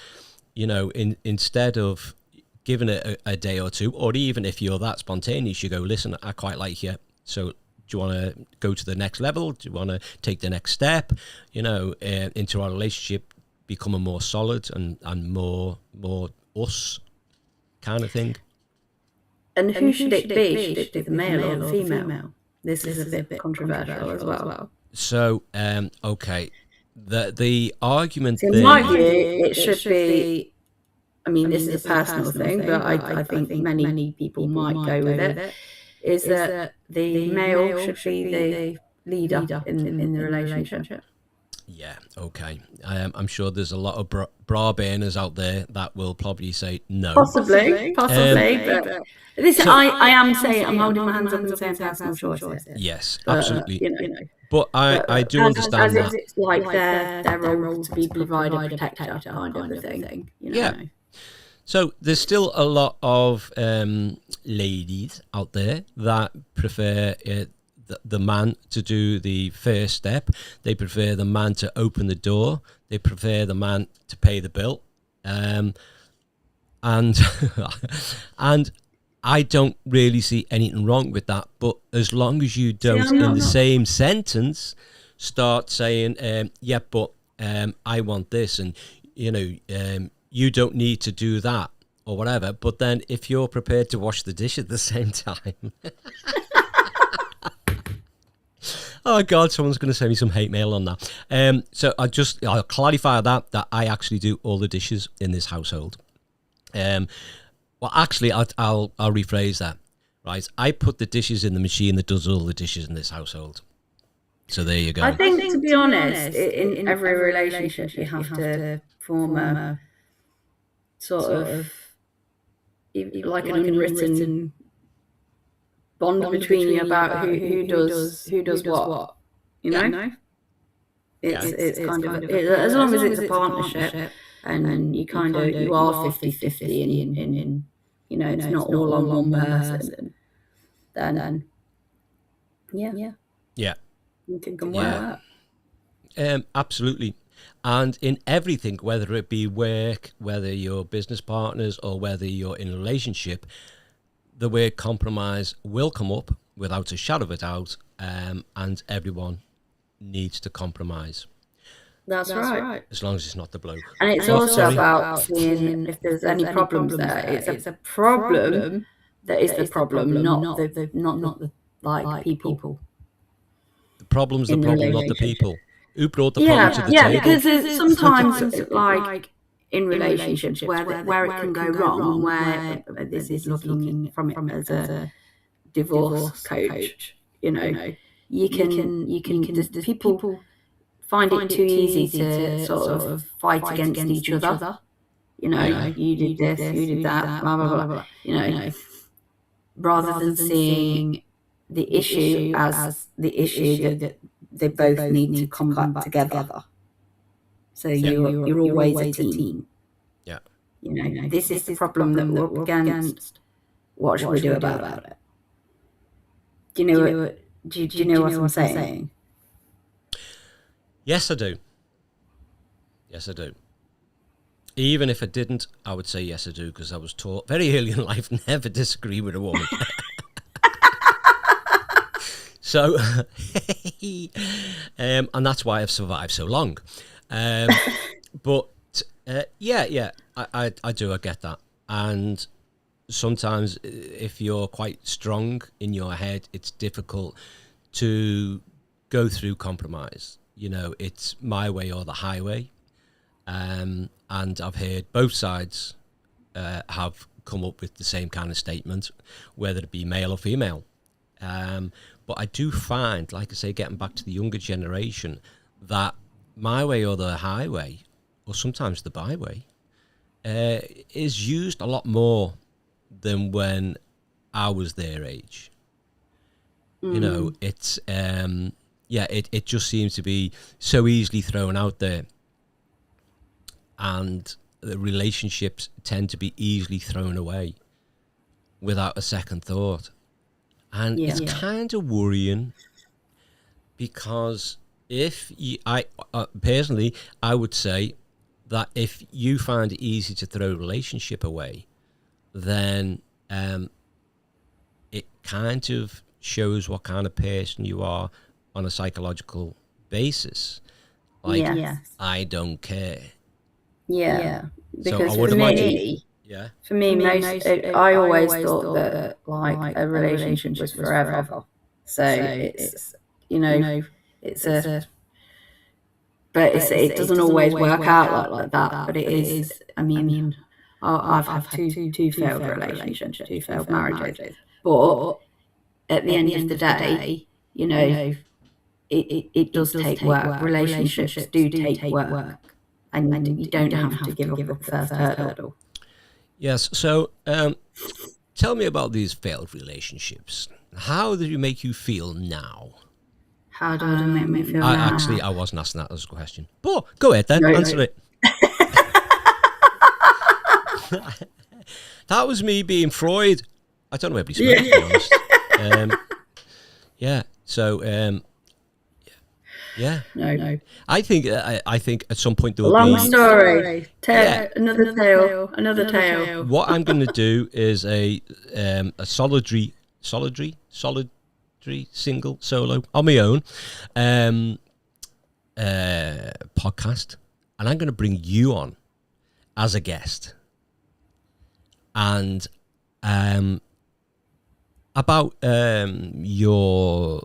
S1: instead of giving it a day or two, or even if you're that spontaneous, you go, listen, I quite like you, so do you want to go to the next level? Do you want to take the next step? Into our relationship, becoming more solid and more us kind of thing.
S2: And who should it be? Should it be the male or the female? This is a bit controversial as well.
S1: So, okay, the argument
S2: in my view, it should be, I mean, this is a personal thing, but I think many people might go with it, is that the male should be the leader in the relationship.
S1: Yeah, okay. I'm sure there's a lot of bra burners out there that will probably say no.
S2: Possibly. But this, I am saying, I'm holding my hands up and saying personal choices.
S1: Yes, absolutely. But I do understand that.
S2: It's like their role to be provider, protector kind of a thing.
S1: Yeah. So there's still a lot of ladies out there that prefer the man to do the first step. They prefer the man to open the door. They prefer the man to pay the bill. And I don't really see anything wrong with that. But as long as you don't, in the same sentence, start saying, yeah, but I want this, and, you know, you don't need to do that or whatever. But then if you're prepared to wash the dish at the same time... Oh God, someone's going to send me some hate mail on that. So I'll clarify that I actually do all the dishes in this household. Well, actually, I'll rephrase that. Right, I put the dishes in the machine that does all the dishes in this household. So there you go.
S2: I think, to be honest, in every relationship, you have to form a sort of like an unwritten bond between you about who does what. You know, it's kind of as long as it's a partnership, and you kind of you are 50-50 in you know, it's not all on one person. Then yeah, you can work.
S1: Absolutely. And in everything, whether it be work, whether you're business partners, or whether you're in a relationship, the word compromise will come up without a shadow of a doubt, and everyone needs to compromise.
S2: That's right.
S1: As long as it's not the bloke.
S2: And it's also about seeing if there's any problems there. It's a problem that is the problem, not the like people.
S1: The problem's the problem, not the people. Who brought the problem to the table?
S2: Yeah, because there's sometimes like in relationships where it can go wrong, where this is looking from it as a divorce coach. You know, you can just people find it too easy to sort of fight against each other. You know, you did this, you did that, blah, blah, blah, blah. You know, rather than seeing the issue as the issue that they both need to combat together. So you're always a team.
S1: Yeah.
S2: You know, this is the problem that we're up against. What should we do about it? Do you know what I'm saying?
S1: Yes, I do. Even if I didn't, I would say yes, I do, because I was taught very early in life never disagree with a woman. So, and that's why I've survived so long. But yeah, I do. I get that. And sometimes, if you're quite strong in your head, it's difficult to go through compromise. You know, it's my way or the highway. And I've heard both sides have come up with the same kind of statement, whether it be male or female. But I do find, like I say, getting back to the younger generation, that my way or the highway, or sometimes the byway, is used a lot more than when I was their age. You know, it's... it just seems to be so easily thrown out there. And the relationships tend to be easily thrown away without a second thought. And it's kind of worrying, because personally, I would say that if you find it easy to throw a relationship away, then it kind of shows what kind of person you are on a psychological basis. Like, I don't care.
S2: Yeah. Because
S1: so I would imagine,
S2: for me, I always thought that like a relationship was forever. So it's you know, it's a, but it doesn't always work out like that. But it is. I mean, I've had two failed relationships, 2 failed marriages. But at the end of the day, you know, it does take work. Relationships do take work, and you don't have to give up the first hurdle.
S1: Yes. So, tell me about these failed relationships. How did it make you feel now?
S2: How did it make me feel now?
S1: Actually, I wasn't asking that as a question. But go ahead then, answer it. That was me being Freud. I don't know everybody spoke, to be honest. So, Yeah.
S2: No.
S1: I think at some point there will
S2: Long
S1: be
S2: story. Another tale.
S1: What I'm going to do is a solitary single solo on my own podcast, and I'm going to bring you on as a guest, and about your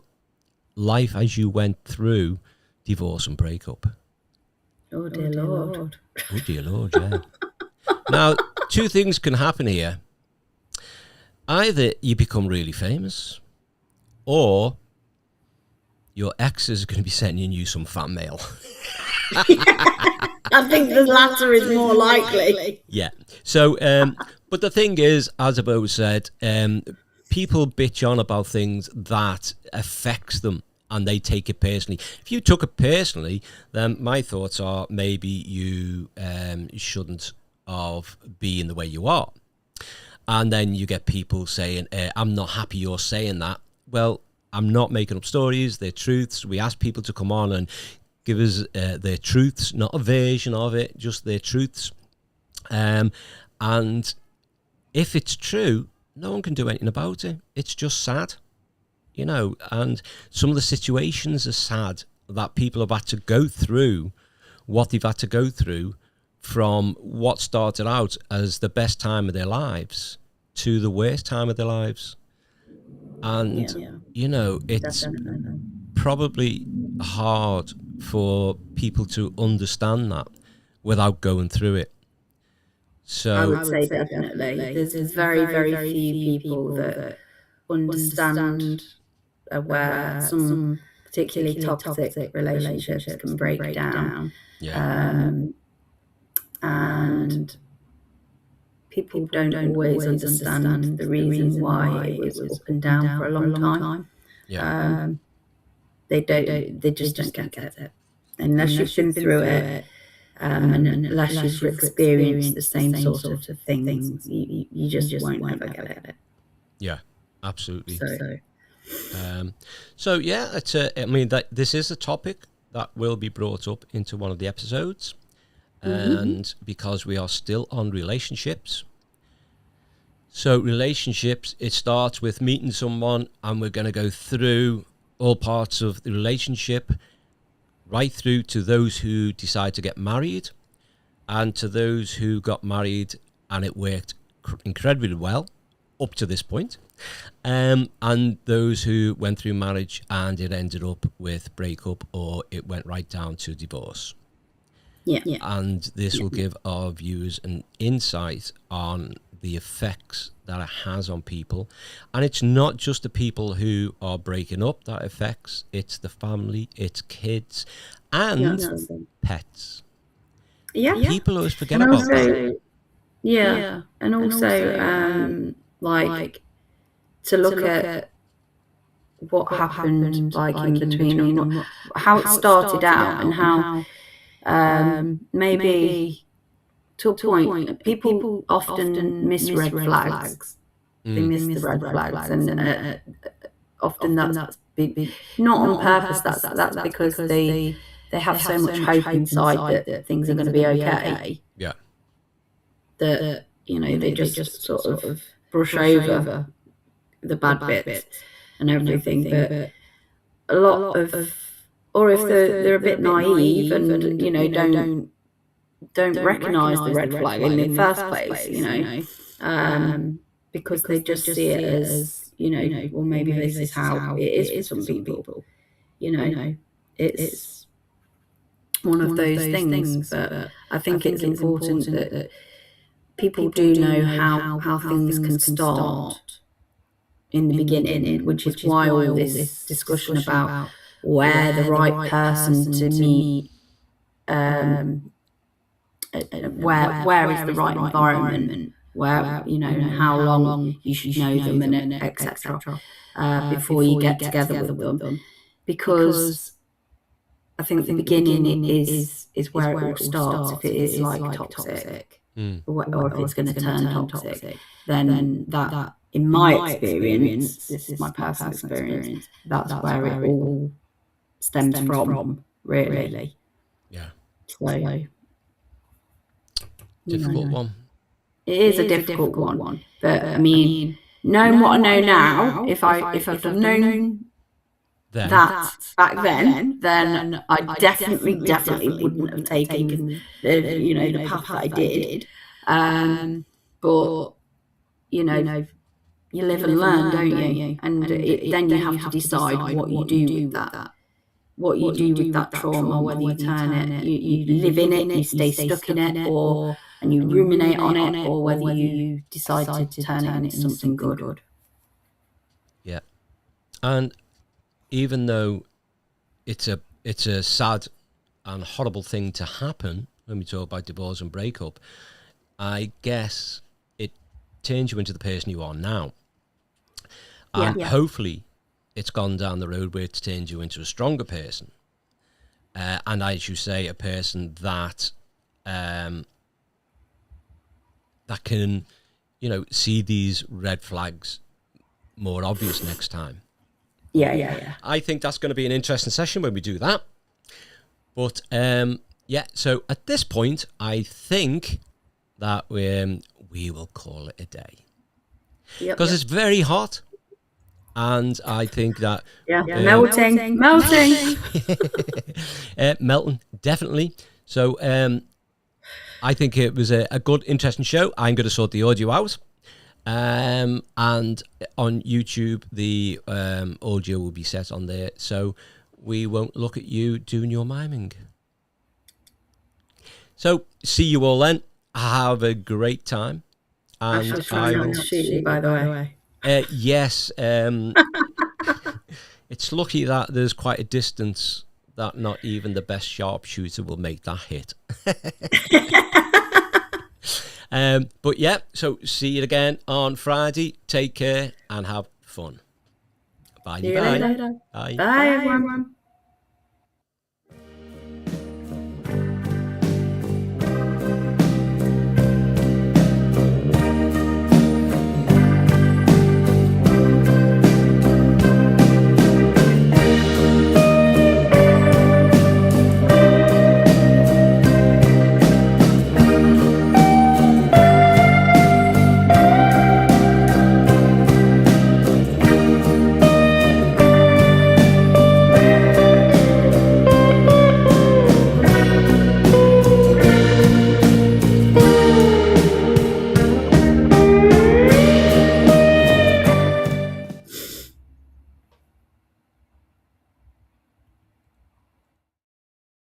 S1: life as you went through divorce and breakup.
S2: Oh dear Lord.
S1: Oh dear Lord, yeah. Now, two things can happen here. Either you become really famous, or your exes are going to be sending you some fan mail.
S2: I think the latter is more likely.
S1: Yeah. So, but the thing is, as I've always said, people bitch on about things that affects them and they take it personally. If you took it personally, then my thoughts are maybe you shouldn't have been the way you are. And then you get people saying, I'm not happy you're saying that. Well, I'm not making up stories. They're truths. We ask people to come on and give us their truths, not a version of it, just their truths. And if it's true, no one can do anything about it. It's just sad, you know. And some of the situations are sad that people have had to go through, what they've had to go through, from what started out as the best time of their lives to the worst time of their lives. And, you know, it's probably hard for people to understand that without going through it. So
S2: I would say definitely. There's very, very few people that understand where some particularly toxic relationships can break down.
S1: yeah.
S2: And people don't always understand the reason why it was up and down for a long time.
S1: Yeah.
S2: They just don't get it unless you've been through it, and unless you've experienced the same sort of things. You just won't ever get it.
S1: Yeah, absolutely.
S2: So
S1: So yeah, it's I mean, this is a topic that will be brought up into one of the episodes. And because we are still on relationships. So relationships, it starts with meeting someone, and we're going to go through all parts of the relationship, right through to those who decide to get married, and to those who got married and it worked incredibly well up to this point, and those who went through marriage and it ended up with breakup, or it went right down to divorce.
S2: yeah.
S1: And this will give our viewers an insight on the effects that it has on people. And it's not just the people who are breaking up that affects, it's the family, it's kids, and pets.
S2: Yeah.
S1: People always forget about that.
S2: Yeah. And also, like, to look at what happened, like, in between, or how it started out, and how maybe to a point, people often miss red flags. They miss the red flags, and often that's not on purpose. That's because they have so much hope inside that things are going to be okay.
S1: Yeah.
S2: That, you know, they just sort of brush over the bad bits and everything. But a lot of, or if they're a bit naive and, you know, don't recognise the red flag in the first place, you know, because they just see it as, you know, well, maybe this is how it is for some people, you know, it's one of those things. But I think it's important that people do know how things can start in the beginning, which is why all this discussion about where the right person to meet, where is the right environment, where, you know, and how long you should know them, and etc. Before you get together with them, because I think the beginning is where it all starts. If it is like toxic, or if it's going to turn toxic, then that, in my experience, this is my personal experience, that's where it all stems from, really.
S1: Yeah.
S2: So,
S1: Difficult one.
S2: It is a difficult one. But I mean, knowing what I know now, if I'd have known that back then I definitely wouldn't have taken the path that I did. But you live and learn, don't you? And then you have to decide what you do with that. What you do with that trauma, whether you turn it, you live in it, you stay stuck in it, and you ruminate on it, or whether you decide to turn it into something good.
S1: Yeah. And even though it's a sad and horrible thing to happen when we talk about divorce and breakup, I guess it turns you into the person you are now. And hopefully it's gone down the road where it's turned you into a stronger person. And as you say, a person that that can, see these red flags more obvious next time.
S2: Yeah.
S1: I think that's going to be an interesting session when we do that. But so at this point, I think that we will call it a day. Because it's very hot. And I think that...
S2: melting.
S1: Melting, definitely. So I think it was a good, interesting show. I'm going to sort the audio out. And on YouTube, the audio will be set on there. So we won't look at you doing your miming. So see you all then. Have a great time. And
S2: I will shoot you, by the way.
S1: Yes. It's lucky that there's quite a distance that not even the best sharpshooter will make that hit. But yeah, so see you again on Friday. Take care and have fun. Bye.
S2: See you later. Bye, everyone.